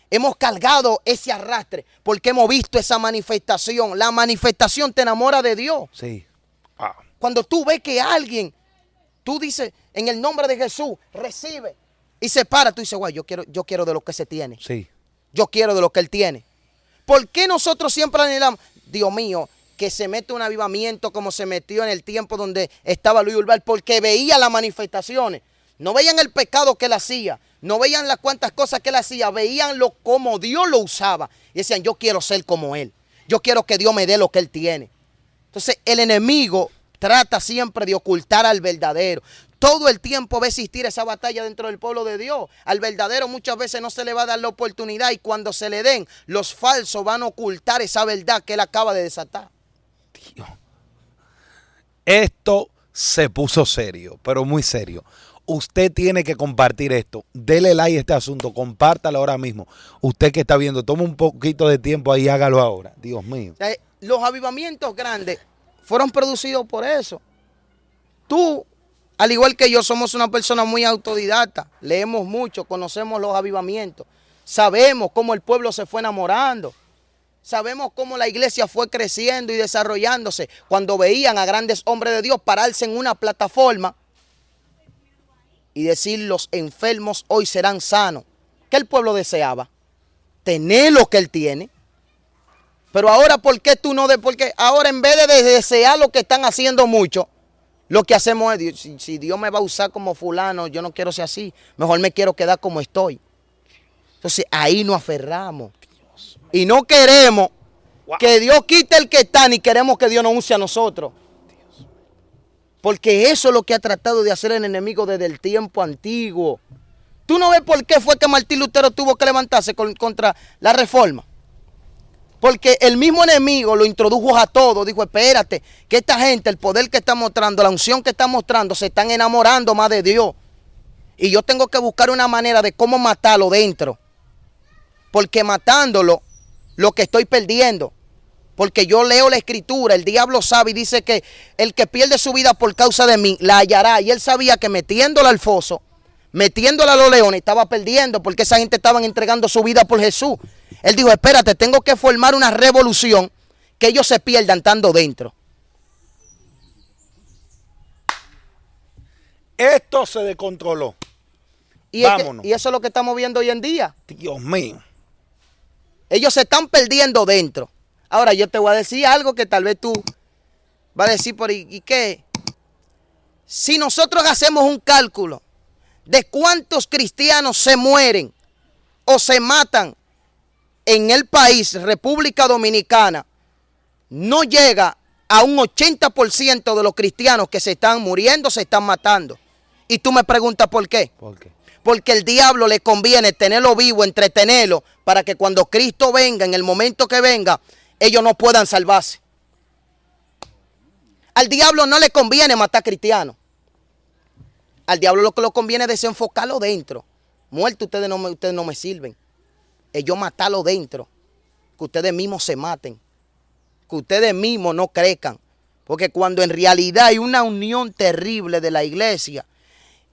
Hemos cargado ese arrastre porque hemos visto esa manifestación. La manifestación te enamora de Dios.
Sí. Wow.
Cuando tú ves que alguien, tú dices, en el nombre de Jesús, recibe y se para, tú dices, guay, yo quiero de lo que se tiene.
Sí.
Yo quiero de lo que él tiene. ¿Por qué nosotros siempre anhelamos? Dios mío, que se mete un avivamiento como se metió en el tiempo donde estaba Luis Urbal, porque veía las manifestaciones. No veían el pecado que él hacía, no veían las cuantas cosas que él hacía, veían cómo Dios lo usaba. Y decían, yo quiero ser como él. Yo quiero que Dios me dé lo que él tiene. Entonces el enemigo trata siempre de ocultar al verdadero. Todo el tiempo va a existir esa batalla dentro del pueblo de Dios. Al verdadero muchas veces no se le va a dar la oportunidad y cuando se le den, los falsos van a ocultar esa verdad que él acaba de desatar.
Dios. Esto se puso serio, pero muy serio. Usted tiene que compartir esto. Dele like a este asunto, compártalo ahora mismo. Usted que está viendo, toma un poquito de tiempo ahí, hágalo ahora. Dios mío.
Los avivamientos grandes fueron producidos por eso. Tú, al igual que yo, somos una persona muy autodidacta. Leemos mucho, conocemos los avivamientos. Sabemos cómo el pueblo se fue enamorando. Sabemos cómo la iglesia fue creciendo y desarrollándose cuando veían a grandes hombres de Dios pararse en una plataforma y decir, los enfermos hoy serán sanos. ¿Qué el pueblo deseaba? Tener lo que él tiene. Pero ahora, ¿por qué tú no? Porque ahora en vez de desear lo que están haciendo mucho, lo que hacemos es, si Dios me va a usar como fulano, yo no quiero ser así. Mejor me quiero quedar como estoy. Entonces ahí nos aferramos. Y no queremos que Dios quite el que está, ni queremos que Dios nos use a nosotros. Porque eso es lo que ha tratado de hacer el enemigo desde el tiempo antiguo. ¿Tú no ves por qué fue que Martín Lutero tuvo que levantarse contra la reforma? Porque el mismo enemigo lo introdujo a todo. Dijo, espérate, que esta gente, el poder que está mostrando, la unción que está mostrando, se están enamorando más de Dios. Y yo tengo que buscar una manera de cómo matarlo dentro. Porque matándolo, lo que estoy perdiendo. Porque yo leo la escritura, el diablo sabe y dice que el que pierde su vida por causa de mí, la hallará. Y él sabía que metiéndola al foso, metiéndola a los leones, estaba perdiendo porque esa gente estaban entregando su vida por Jesús. Él dijo, espérate, tengo que formar una revolución que ellos se pierdan estando dentro.
Esto se descontroló.
Vámonos. Y eso es lo que estamos viendo hoy en día.
Dios mío.
Ellos se están perdiendo dentro. Ahora yo te voy a decir algo que tal vez tú vas a decir por ahí. ¿Y qué? Si nosotros hacemos un cálculo de cuántos cristianos se mueren o se matan en el país, República Dominicana, no llega a un 80% de los cristianos que se están muriendo, se están matando. Y tú me preguntas ¿por qué?
¿Por qué?
Porque el diablo le conviene tenerlo vivo, entretenerlo, para que cuando Cristo venga, en el momento que venga, ellos no puedan salvarse. Al diablo no le conviene matar cristianos. Al diablo lo que le conviene es desenfocarlo dentro. Muerto, ustedes no me sirven. Ellos matarlo dentro. Que ustedes mismos se maten. Que ustedes mismos no crezcan. Porque cuando en realidad hay una unión terrible de la iglesia.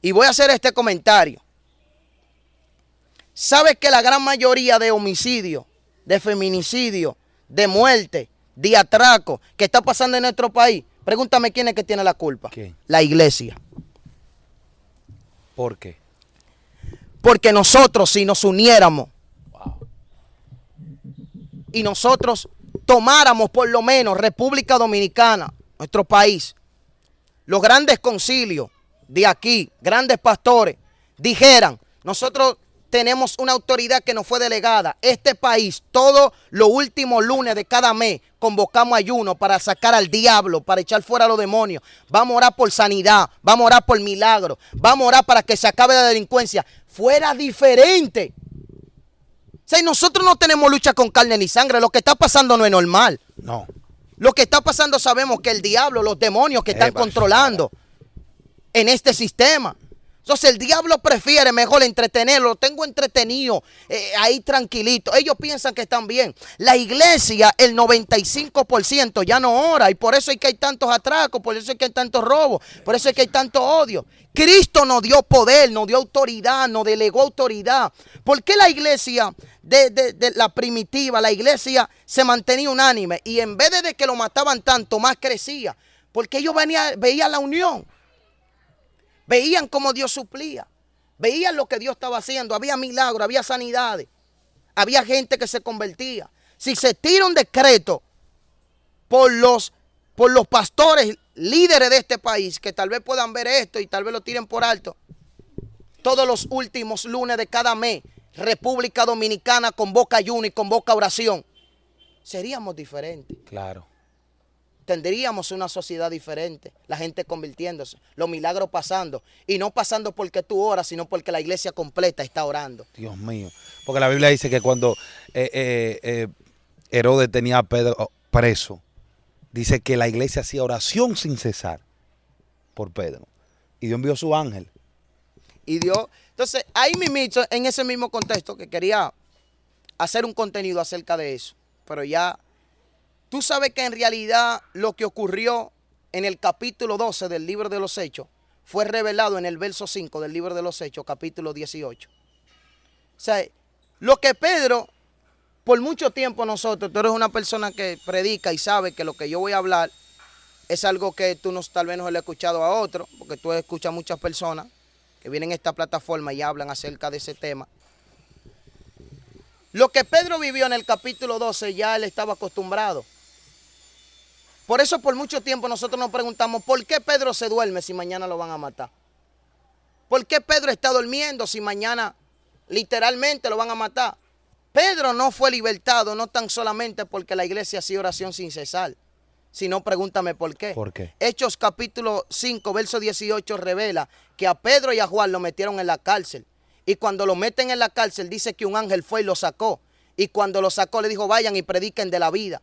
Y voy a hacer este comentario. ¿Sabes que la gran mayoría de homicidios, de feminicidios, de muerte, de atraco que está pasando en nuestro país? Pregúntame quién es que tiene la culpa.
¿Quién?
La iglesia.
¿Por qué?
Porque nosotros, si nos uniéramos y nosotros tomáramos por lo menos República Dominicana, nuestro país, los grandes concilios de aquí, grandes pastores, dijeran, nosotros tenemos una autoridad que nos fue delegada. Este país, todos los últimos lunes de cada mes, convocamos ayuno para sacar al diablo, para echar fuera a los demonios. Vamos a orar por sanidad, vamos a orar por milagros, vamos a orar para que se acabe la delincuencia. Fuera diferente. O sea, nosotros no tenemos lucha con carne ni sangre. Lo que está pasando no es normal.
No.
Lo que está pasando sabemos que el diablo, los demonios que están controlando en este sistema. Entonces el diablo prefiere mejor entretenerlo, lo tengo entretenido, ahí tranquilito. Ellos piensan que están bien. La iglesia, el 95% ya no ora y por eso es que hay tantos atracos, por eso es que hay tantos robos, por eso es que hay tanto odio. Cristo nos dio poder, nos dio autoridad, nos delegó autoridad. ¿Por qué la iglesia de la primitiva, la iglesia se mantenía unánime y en vez de que lo mataban tanto, más crecía? Porque ellos veían la unión. Veían cómo Dios suplía. Veían lo que Dios estaba haciendo. Había milagros, había sanidades. Había gente que se convertía. Si se tira un decreto por los pastores líderes de este país, que tal vez puedan ver esto y tal vez lo tiren por alto, todos los últimos lunes de cada mes, República Dominicana convoca ayuno y convoca oración, seríamos diferentes.
Claro.
Tendríamos una sociedad diferente, la gente convirtiéndose, los milagros pasando, y no pasando porque tú oras, sino porque la iglesia completa está orando.
Dios mío, porque la Biblia dice que cuando Herodes tenía a Pedro preso, dice que la iglesia hacía oración sin cesar por Pedro, y Dios envió su ángel.
Y Dios, entonces ahí mismo, en ese mismo contexto que quería hacer un contenido acerca de eso, pero ya... Tú sabes que en realidad lo que ocurrió en el capítulo 12 del libro de los Hechos fue revelado en el verso 5 del libro de los Hechos, capítulo 18. O sea, lo que Pedro, por mucho tiempo nosotros, tú eres una persona que predica y sabe que lo que yo voy a hablar es algo que tú tal vez no le has escuchado a otro, porque tú escuchas a muchas personas que vienen a esta plataforma y hablan acerca de ese tema. Lo que Pedro vivió en el capítulo 12 ya él estaba acostumbrado. Por eso por mucho tiempo nosotros nos preguntamos, ¿por qué Pedro se duerme si mañana lo van a matar? ¿Por qué Pedro está durmiendo si mañana literalmente lo van a matar? Pedro no fue libertado no tan solamente porque la iglesia hacía oración sin cesar, sino pregúntame por qué.
¿Por qué?
Hechos capítulo 5, verso 18 revela que a Pedro y a Juan lo metieron en la cárcel. Y cuando lo meten en la cárcel dice que un ángel fue y lo sacó. Y cuando lo sacó le dijo, vayan y prediquen de la vida.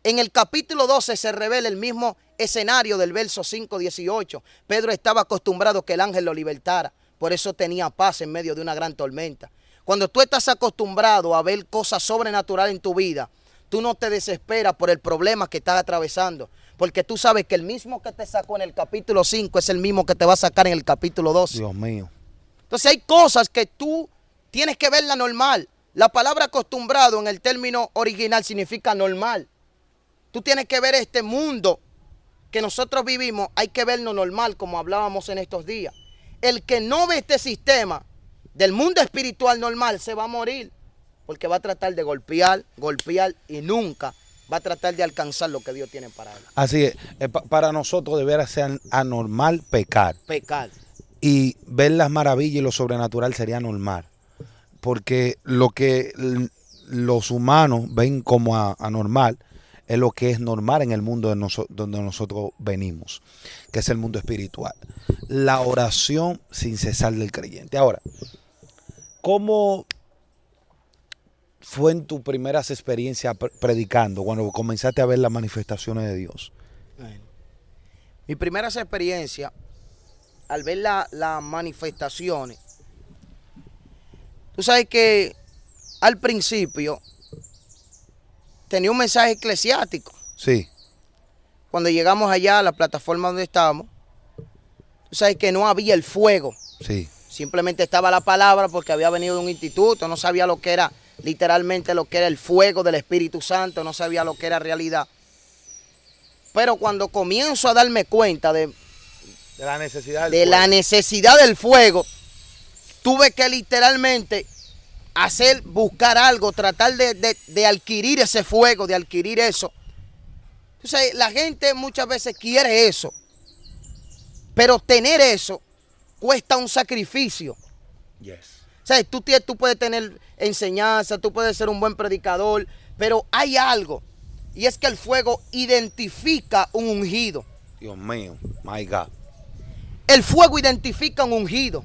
En el capítulo 12 se revela el mismo escenario del verso 5, 18. Pedro estaba acostumbrado que el ángel lo libertara. Por eso tenía paz en medio de una gran tormenta. Cuando tú estás acostumbrado a ver cosas sobrenaturales en tu vida, tú no te desesperas por el problema que estás atravesando. Porque tú sabes que el mismo que te sacó en el capítulo 5 es el mismo que te va a sacar en el capítulo 12.
Dios mío.
Entonces hay cosas que tú tienes que verla normal. La palabra acostumbrado en el término original significa normal. Tú tienes que ver este mundo que nosotros vivimos, hay que verlo normal como hablábamos en estos días. El que no ve este sistema del mundo espiritual normal se va a morir porque va a tratar de golpear y nunca va a tratar de alcanzar lo que Dios tiene para él.
Así es, para nosotros debería ser anormal pecar.
Pecar.
Y ver las maravillas y lo sobrenatural sería normal. Porque lo que los humanos ven como anormal es lo que es normal en el mundo donde nosotros venimos, que es el mundo espiritual. La oración sin cesar del creyente. Ahora, ¿cómo fue en tus primeras experiencias predicando, cuando comenzaste a ver las manifestaciones de Dios?
Bueno, mis primeras experiencias, al ver las manifestaciones, tú sabes que al principio tenía un mensaje eclesiástico.
Sí.
Cuando llegamos allá a la plataforma donde estábamos, tú sabes que no había el fuego.
Sí.
Simplemente estaba la palabra porque había venido de un instituto, no sabía lo que era, literalmente lo que era el fuego del Espíritu Santo, no sabía lo que era realidad. Pero cuando comienzo a darme cuenta de
la necesidad
del fuego, tuve que literalmente buscar algo, tratar de adquirir ese fuego, de adquirir eso. Entonces, la gente muchas veces quiere eso, pero tener eso cuesta un sacrificio.
Yes.
O sea, tú puedes tener enseñanza, tú puedes ser un buen predicador, pero hay algo, y es que el fuego identifica un ungido.
Dios mío, my God.
El fuego identifica un ungido.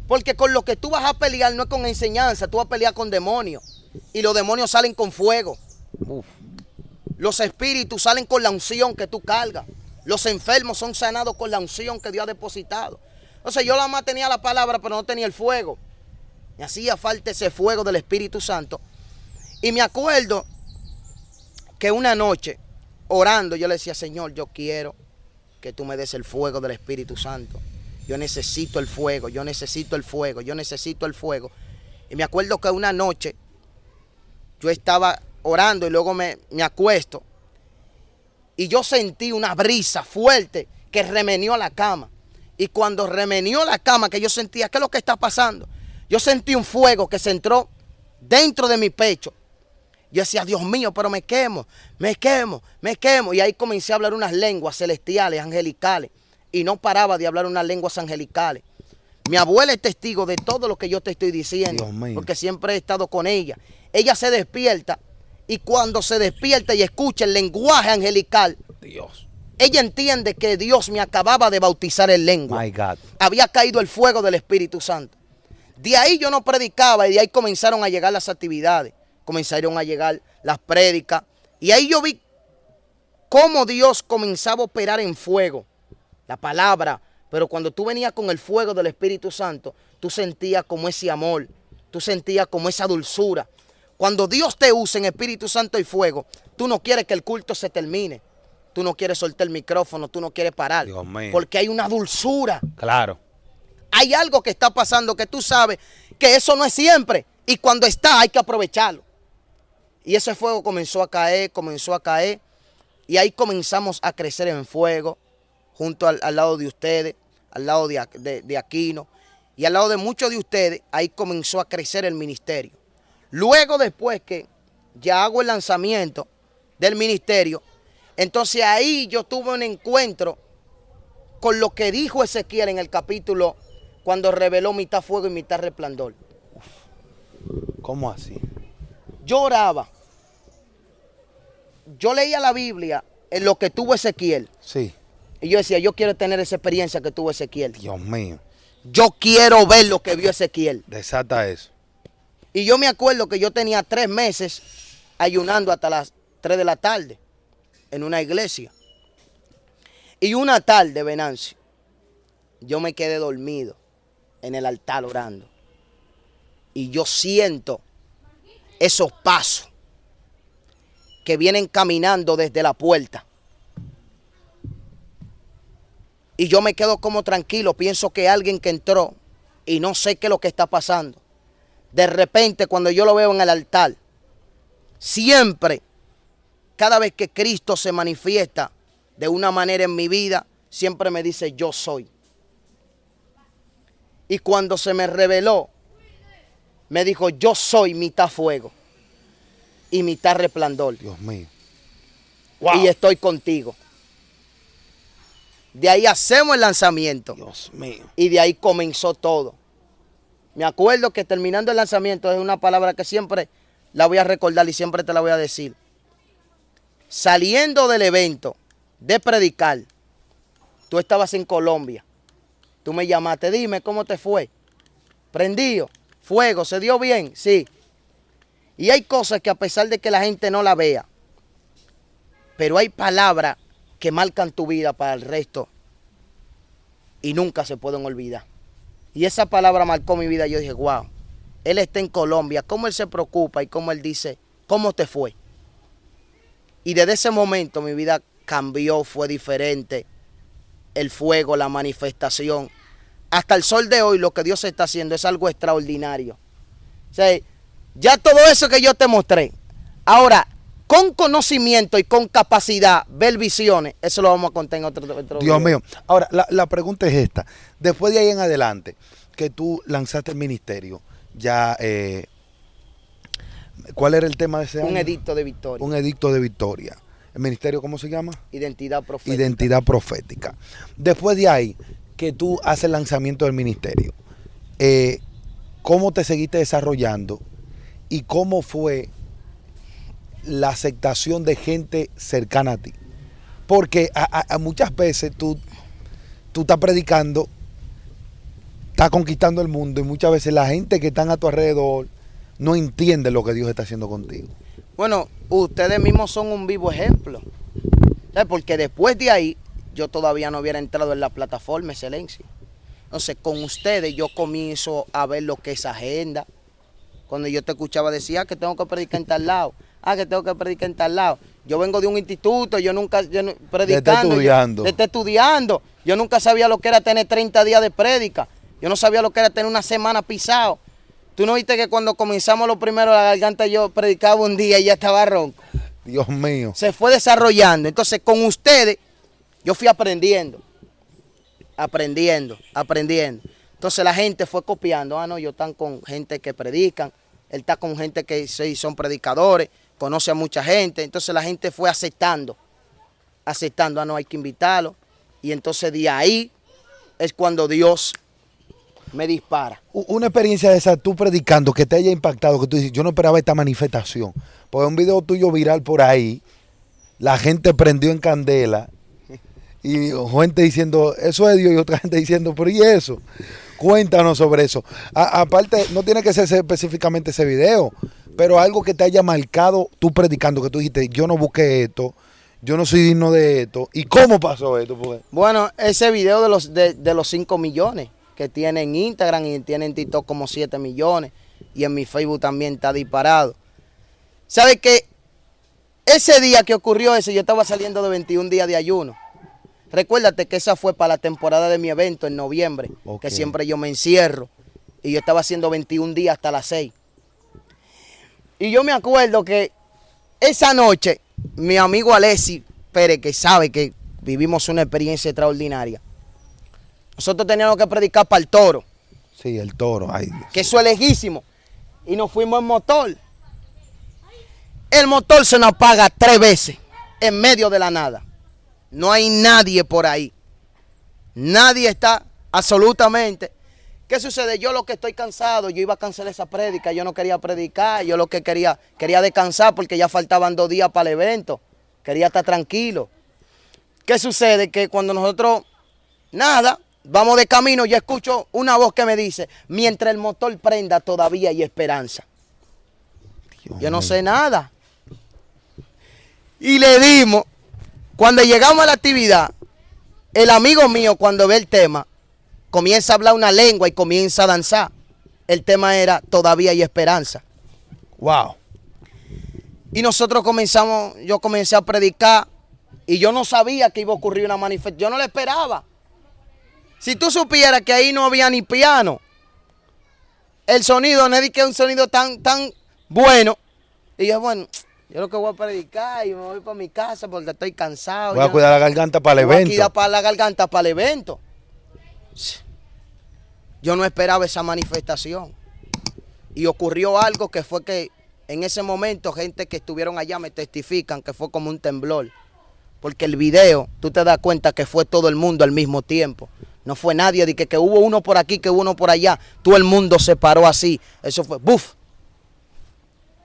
Porque con lo que tú vas a pelear no es con enseñanza, tú vas a pelear con demonios. Y los demonios salen con fuego.
Uf.
Los espíritus salen con la unción que tú cargas. Los enfermos son sanados con la unción que Dios ha depositado. O sea, yo nada más tenía la palabra, pero no tenía el fuego. Me hacía falta ese fuego del Espíritu Santo. Y me acuerdo que una noche, orando, yo le decía, Señor, yo quiero que tú me des el fuego del Espíritu Santo. Yo necesito el fuego, yo necesito el fuego, yo necesito el fuego. Y me acuerdo que una noche yo estaba orando y luego me acuesto. Y yo sentí una brisa fuerte que remenió la cama. Y cuando remenió la cama, que yo sentía, ¿qué es lo que está pasando? Yo sentí un fuego que se entró dentro de mi pecho. Yo decía, Dios mío, pero me quemo, me quemo, me quemo. Y ahí comencé a hablar unas lenguas celestiales, angelicales. Y no paraba de hablar unas lenguas angelicales. Mi abuela es testigo de todo lo que yo te estoy diciendo, porque siempre he estado con ella. Ella se despierta y cuando se despierta y escucha el lenguaje angelical,
Dios,
ella entiende que Dios me acababa de bautizar en lengua.
my God.
Había caído el fuego del Espíritu Santo. De ahí yo no predicaba y de ahí comenzaron a llegar las actividades, comenzaron a llegar las prédicas. Y ahí yo vi cómo Dios comenzaba a operar en fuego. La palabra, pero cuando tú venías con el fuego del Espíritu Santo, tú sentías como ese amor, tú sentías como esa dulzura. Cuando Dios te usa en Espíritu Santo y fuego, tú no quieres que el culto se termine, tú no quieres soltar el micrófono, tú no quieres parar,
Dios mío,
porque hay una dulzura.
Claro.
Hay algo que está pasando que tú sabes que eso no es siempre, y cuando está hay que aprovecharlo. Y ese fuego comenzó a caer, y ahí comenzamos a crecer en fuego, junto al lado de ustedes, al lado de Aquino, y al lado de muchos de ustedes, ahí comenzó a crecer el ministerio. Luego, después que ya hago el lanzamiento del ministerio, entonces ahí yo tuve un encuentro con lo que dijo Ezequiel en el capítulo cuando reveló mitad fuego y mitad resplandor.
¿Cómo así?
Yo oraba, yo leía la Biblia en lo que tuvo Ezequiel.
Sí.
Y yo decía, yo quiero tener esa experiencia que tuvo Ezequiel.
Dios mío.
Yo quiero ver lo que vio Ezequiel.
Desata eso.
Y yo me acuerdo que yo tenía 3 meses ayunando hasta las 3 de la tarde en una iglesia. Y una tarde, Venancio, yo me quedé dormido en el altar orando. Y yo siento esos pasos que vienen caminando desde la puerta. Y yo me quedo como tranquilo, pienso que alguien que entró y no sé qué es lo que está pasando. De repente, cuando yo lo veo en el altar, siempre, cada vez que Cristo se manifiesta de una manera en mi vida, siempre me dice, yo soy. Y cuando se me reveló, me dijo, yo soy mitad fuego y mitad resplandor.
Dios mío.
Wow. Y estoy contigo. De ahí hacemos el lanzamiento.
Dios mío.
Y de ahí comenzó todo. Me acuerdo que terminando el lanzamiento es una palabra que siempre la voy a recordar y siempre te la voy a decir. saliendo del evento de predicar, tú estabas en Colombia, tú me llamaste, dime cómo te fue. Prendido, fuego, ¿se dio bien? Sí. Y hay cosas que a pesar de que la gente no la vea, pero hay palabras que marcan tu vida para el resto y nunca se pueden olvidar. Y esa palabra marcó mi vida. Yo dije, wow, él está en Colombia, cómo él se preocupa y cómo él dice, ¿cómo te fue? Y desde ese momento mi vida cambió, fue diferente. El fuego, la manifestación. Hasta el sol de hoy lo que Dios está haciendo es algo extraordinario. O sea, ya todo eso que yo te mostré, ahora, con conocimiento y con capacidad, ver visiones, eso lo vamos a contar en otro
Dios
video.
mío. Ahora, la pregunta es esta. Después de ahí en adelante, que tú lanzaste el ministerio, ya, ¿cuál era el tema de ese año?
Un edicto de victoria.
Un edicto de victoria. ¿El ministerio cómo se llama?
Identidad profética.
Identidad profética. Después de ahí, que tú haces el lanzamiento del ministerio, ¿cómo te seguiste desarrollando y cómo fue la aceptación de gente cercana a ti? Porque a muchas veces tú estás predicando, estás conquistando el mundo y muchas veces la gente que están a tu alrededor no entiende lo que Dios está haciendo contigo.
Bueno, ustedes mismos son un vivo ejemplo. ¿Sabes? Porque después de ahí, yo todavía no hubiera entrado en la plataforma Excelencia. Entonces, con ustedes yo comienzo a ver lo que es agenda. Cuando yo te escuchaba decía que tengo que predicar en tal lado. Que tengo que predicar en tal lado. Yo vengo de un instituto, yo predicando. Estudiando. Yo nunca sabía lo que era tener 30 días de prédica. Yo no sabía lo que era tener una semana pisado. Tú no viste que cuando comenzamos lo primero, la garganta yo predicaba un día y ya estaba ronco.
Dios mío.
Se fue desarrollando. Entonces, con ustedes, yo fui aprendiendo. Entonces, la gente fue copiando. No, yo están con gente que predican. Él está con gente que sí, son predicadores. Conoce a mucha gente. Entonces, la gente fue aceptando. No, hay que invitarlo. Y entonces, de ahí es cuando Dios me dispara.
Una experiencia de esa, tú predicando, que te haya impactado, que tú dices, yo no esperaba esta manifestación. Porque un video tuyo viral por ahí, la gente prendió en candela y gente diciendo, eso es Dios, y otra gente diciendo, pero ¿y eso? Cuéntanos sobre eso. Aparte, no tiene que ser específicamente ese video, pero algo que te haya marcado tú predicando, que tú dijiste, yo no busqué esto, yo no soy digno de esto. ¿Y cómo pasó esto? Porque...
Bueno, ese video de los 5 millones que tiene en Instagram y tiene en TikTok como 7 millones y en mi Facebook también está disparado. ¿Sabe qué? Ese día que ocurrió eso, yo estaba saliendo de 21 días de ayuno. Recuérdate que esa fue para la temporada de mi evento en noviembre, que siempre yo me encierro. Y yo estaba haciendo 21 días hasta las 6. Y yo me acuerdo que esa noche, mi amigo Alexis Pérez, que sabe que vivimos una experiencia extraordinaria, nosotros teníamos que predicar para el Toro.
Sí, el Toro. Ay,
que eso es lejísimo. Y nos fuimos en motor. El motor se nos apaga 3 veces en medio de la nada. No hay nadie por ahí. Nadie está absolutamente. ¿Qué sucede? Yo lo que estoy cansado, yo iba a cancelar esa prédica, yo no quería predicar, yo lo que quería descansar porque ya faltaban 2 días para el evento. Quería estar tranquilo. ¿Qué sucede? Que cuando nosotros, vamos de camino, yo escucho una voz que me dice, mientras el motor prenda todavía hay esperanza. Yo no sé nada. Y le dimos. Cuando llegamos a la actividad, el amigo mío cuando ve el tema, comienza a hablar una lengua y comienza a danzar. El tema era todavía hay esperanza.
Wow.
Y nosotros yo comencé a predicar y yo no sabía que iba a ocurrir una manifestación. Yo no le esperaba. Si tú supieras que ahí no había ni piano, el sonido, no es que un sonido tan bueno. Y yo, bueno, yo lo que voy a predicar y me voy para mi casa porque estoy cansado.
Voy a cuidar la garganta para el evento.
Voy a cuidar para la garganta para el evento. Yo no esperaba esa manifestación. Y ocurrió algo que fue que en ese momento gente que estuvieron allá me testifican que fue como un temblor. Porque el video, tú te das cuenta que fue todo el mundo al mismo tiempo. No fue nadie de que hubo uno por aquí, que hubo uno por allá. Todo el mundo se paró así. Eso fue ¡buf!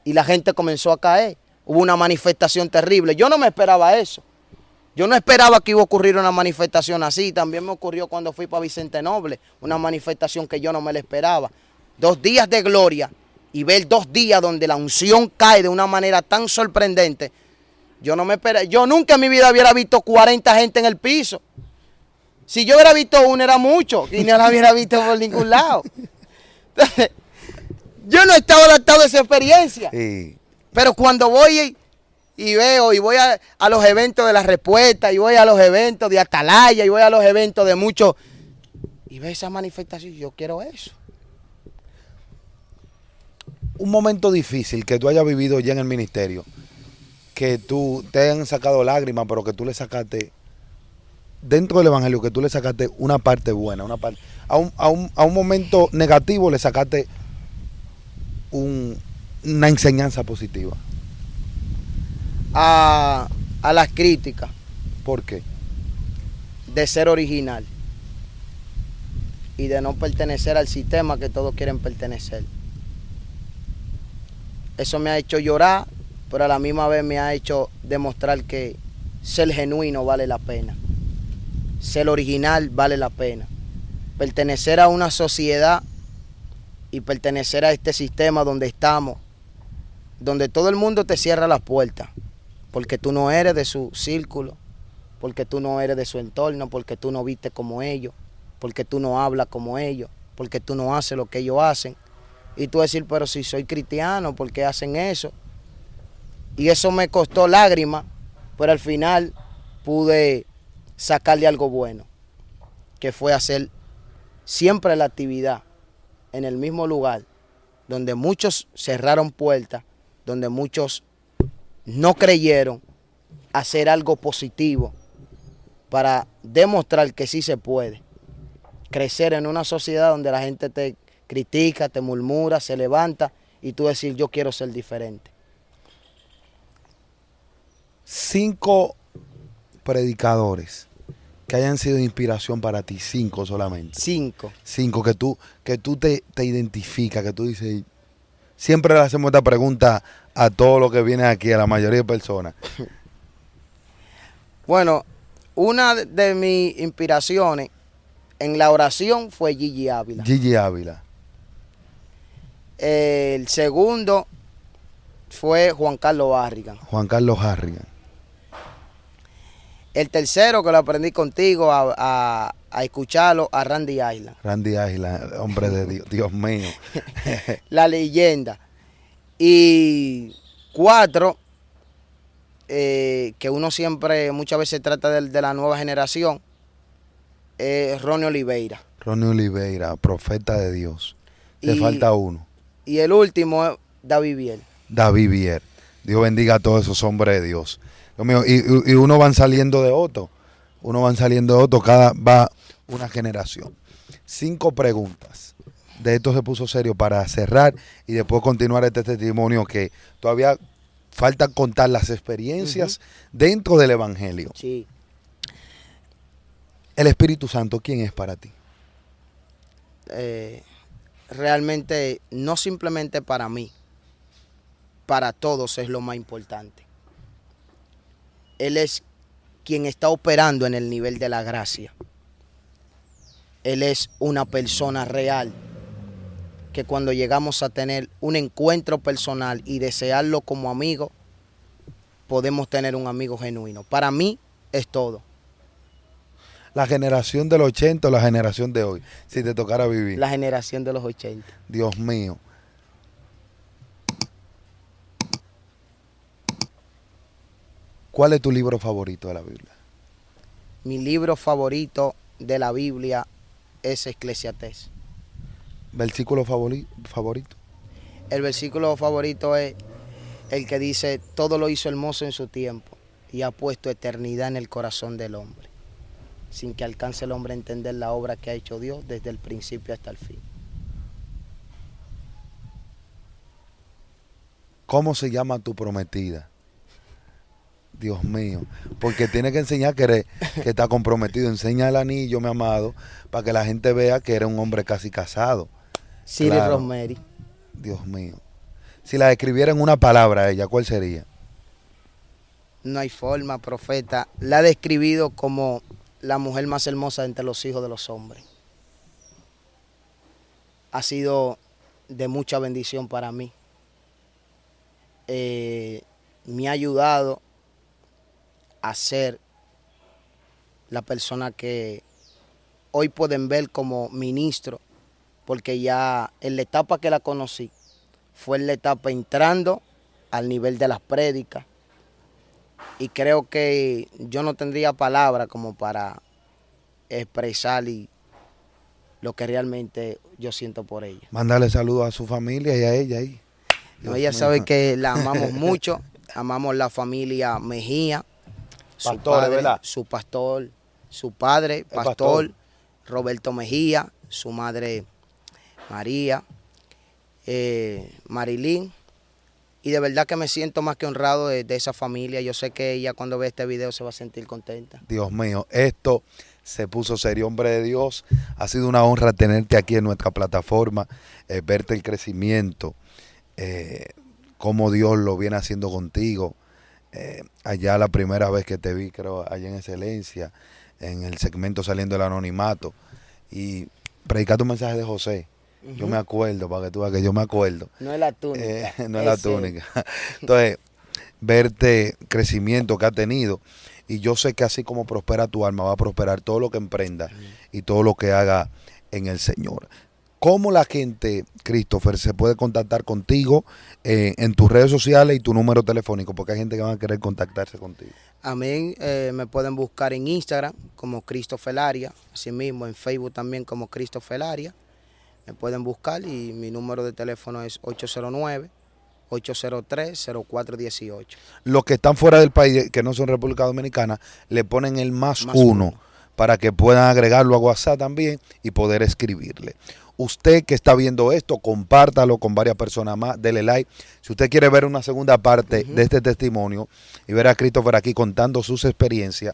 Y la gente comenzó a caer. hubo una manifestación terrible. Yo no me esperaba eso. Yo no esperaba que iba a ocurrir una manifestación así. También me ocurrió cuando fui para Vicente Noble, una manifestación que yo no me la esperaba. 2 días de gloria y ver 2 días donde la unción cae de una manera tan sorprendente. Yo no me esperaba. Yo nunca en mi vida hubiera visto 40 gente en el piso. Si yo hubiera visto uno era mucho y no la hubiera visto por ningún lado. Entonces, yo no estaba adaptado a esa experiencia.
Sí.
Pero cuando voy y veo y voy a los eventos de la respuesta y voy a los eventos de Atalaya y voy a los eventos de muchos y veo esa manifestación, yo quiero eso.
Un momento difícil que tú hayas vivido ya en el ministerio, que tú te han sacado lágrimas, pero que tú le sacaste, dentro del evangelio, que tú le sacaste una parte buena, una parte, a un momento negativo le sacaste una enseñanza positiva.
A las críticas
¿Por qué?
de ser original y de no pertenecer al sistema que todos quieren pertenecer. Eso me ha hecho llorar, pero a la misma vez me ha hecho demostrar que ser genuino vale la pena. Ser original vale la pena. Pertenecer a una sociedad y pertenecer a este sistema donde estamos, donde todo el mundo te cierra las puertas, porque tú no eres de su círculo, porque tú no eres de su entorno, porque tú no viste como ellos, porque tú no hablas como ellos, porque tú no haces lo que ellos hacen. Y tú decir, pero si soy cristiano, ¿por qué hacen eso? Y eso me costó lágrimas, pero al final pude sacarle algo bueno, que fue hacer siempre la actividad en el mismo lugar, donde muchos cerraron puertas, donde muchos no creyeron, hacer algo positivo para demostrar que sí se puede. Crecer en una sociedad donde la gente te critica, te murmura, se levanta y tú decir, yo quiero ser diferente.
5 predicadores que hayan sido de inspiración para ti, 5 solamente.
5.
5 que tú te identificas, que tú dices, siempre le hacemos esta pregunta a todos los que vienen aquí, a la mayoría de personas.
Bueno, una de mis inspiraciones en la oración fue Gigi Ávila.
Gigi Ávila.
El segundo fue Juan Carlos Barrigan.
Juan Carlos Harrigan.
El tercero, que lo aprendí contigo a escucharlo, a Randy Island.
Randy Island, hombre de Dios, Dios mío.
La leyenda. Y 4, que uno siempre, muchas veces trata de la nueva generación, es Ronnie Oliveira.
Ronnie Oliveira, profeta de Dios. Le falta uno.
Y el último es David Biel.
David Biel. Dios bendiga a todos esos hombres de Dios. Dios mío, y uno van saliendo de otro. Uno van saliendo de otro, cada va una generación. 5 preguntas. De esto se puso serio para cerrar y después continuar este testimonio que todavía falta contar las experiencias dentro del evangelio.
Sí.
El Espíritu Santo, ¿quién es para ti?
Realmente no simplemente para mí, para todos es lo más importante. Él es quien está operando en el nivel de la gracia. Él es una persona real que cuando llegamos a tener un encuentro personal y desearlo como amigo, podemos tener un amigo genuino. Para mí es todo.
La generación del 80 o la generación de hoy, si te tocara vivir.
La generación de los 80.
Dios mío. ¿Cuál es tu libro favorito de la Biblia?
Mi libro favorito de la Biblia es Eclesiastés.
¿Versículo favorito?
El versículo favorito es el que dice, todo lo hizo hermoso en su tiempo y ha puesto eternidad en el corazón del hombre, sin que alcance el hombre a entender la obra que ha hecho Dios desde el principio hasta el fin.
¿Cómo se llama tu prometida? Dios mío, porque tiene que enseñar que está comprometido. Enseña el anillo, mi amado, para que la gente vea que eres un hombre casi casado.
Siri
Claro.
Rosemary.
Dios mío. Si la escribiera en una palabra ella, ¿cuál sería?
No hay forma, profeta. La ha describido como la mujer más hermosa entre los hijos de los hombres. Ha sido de mucha bendición para mí. Me ha ayudado a ser la persona que hoy pueden ver como ministro, porque ya en la etapa que la conocí, fue en la etapa entrando al nivel de las prédicas, y creo que yo no tendría palabra como para expresar lo que realmente yo siento por ella.
Mándale saludos a su familia y a ella ahí.
No, ella sabe que la amamos mucho, amamos la familia Mejía, su
Pastores,
padre,
¿verdad?
su pastor, su padre, pastor Roberto Mejía, su madre María, Marilyn. Y de verdad que me siento más que honrado de esa familia. Yo sé que ella cuando ve este video se va a sentir contenta.
Dios mío, esto se puso serio, hombre de Dios. Ha sido una honra tenerte aquí en nuestra plataforma, verte el crecimiento, cómo Dios lo viene haciendo contigo. Allá la primera vez que te vi, creo, allá en Excelencia, en el segmento Saliendo del Anonimato, y predicaste un mensaje de José. Yo me acuerdo, para que tú veas que yo me acuerdo.
No es la túnica.
No es la túnica. Entonces, verte crecimiento que ha tenido. Y yo sé que así como prospera tu alma, va a prosperar todo lo que emprenda y todo lo que haga en el Señor. ¿Cómo la gente, Christopher, se puede contactar contigo en tus redes sociales y tu número telefónico? Porque hay gente que va a querer contactarse contigo.
Amén. Me pueden buscar en Instagram como Christopher Arias, así mismo en Facebook también como Christopher Arias. Me pueden buscar y mi número de teléfono es 809-803-0418.
Los que están fuera del país, que no son República Dominicana, le ponen el más uno para que puedan agregarlo a WhatsApp también y poder escribirle. Usted que está viendo esto, compártalo con varias personas más, dele like. Si usted quiere ver una segunda parte de este testimonio y ver a Christopher aquí contando sus experiencias,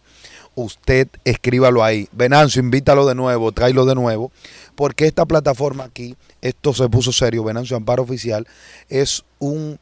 usted escríbalo ahí. Venancio, invítalo de nuevo, tráelo de nuevo, porque esta plataforma aquí, esto se puso serio, Venancio Amparo Oficial, es un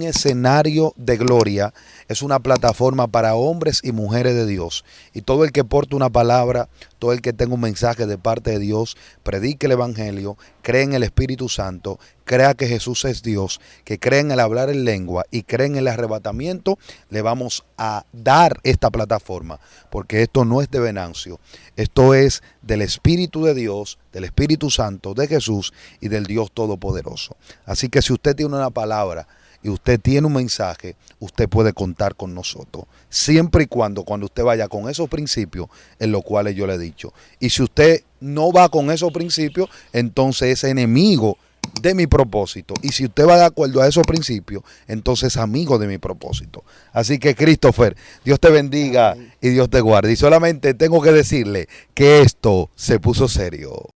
escenario de gloria, es una plataforma para hombres y mujeres de Dios. Y todo el que porte una palabra, todo el que tenga un mensaje de parte de Dios, predique el Evangelio, cree en el Espíritu Santo, crea que Jesús es Dios, que cree en el hablar en lengua y cree en el arrebatamiento, le vamos a dar esta plataforma, porque esto no es de Venancio, esto es del Espíritu de Dios, del Espíritu Santo, de Jesús y del Dios Todopoderoso. Así que si usted tiene una palabra y usted tiene un mensaje, usted puede contar con nosotros, siempre y cuando usted vaya con esos principios en los cuales yo le he dicho. Y si usted no va con esos principios, entonces es enemigo de mi propósito. Y si usted va de acuerdo a esos principios, entonces es amigo de mi propósito. Así que, Christopher, Dios te bendiga y Dios te guarde. Y solamente tengo que decirle que esto se puso serio.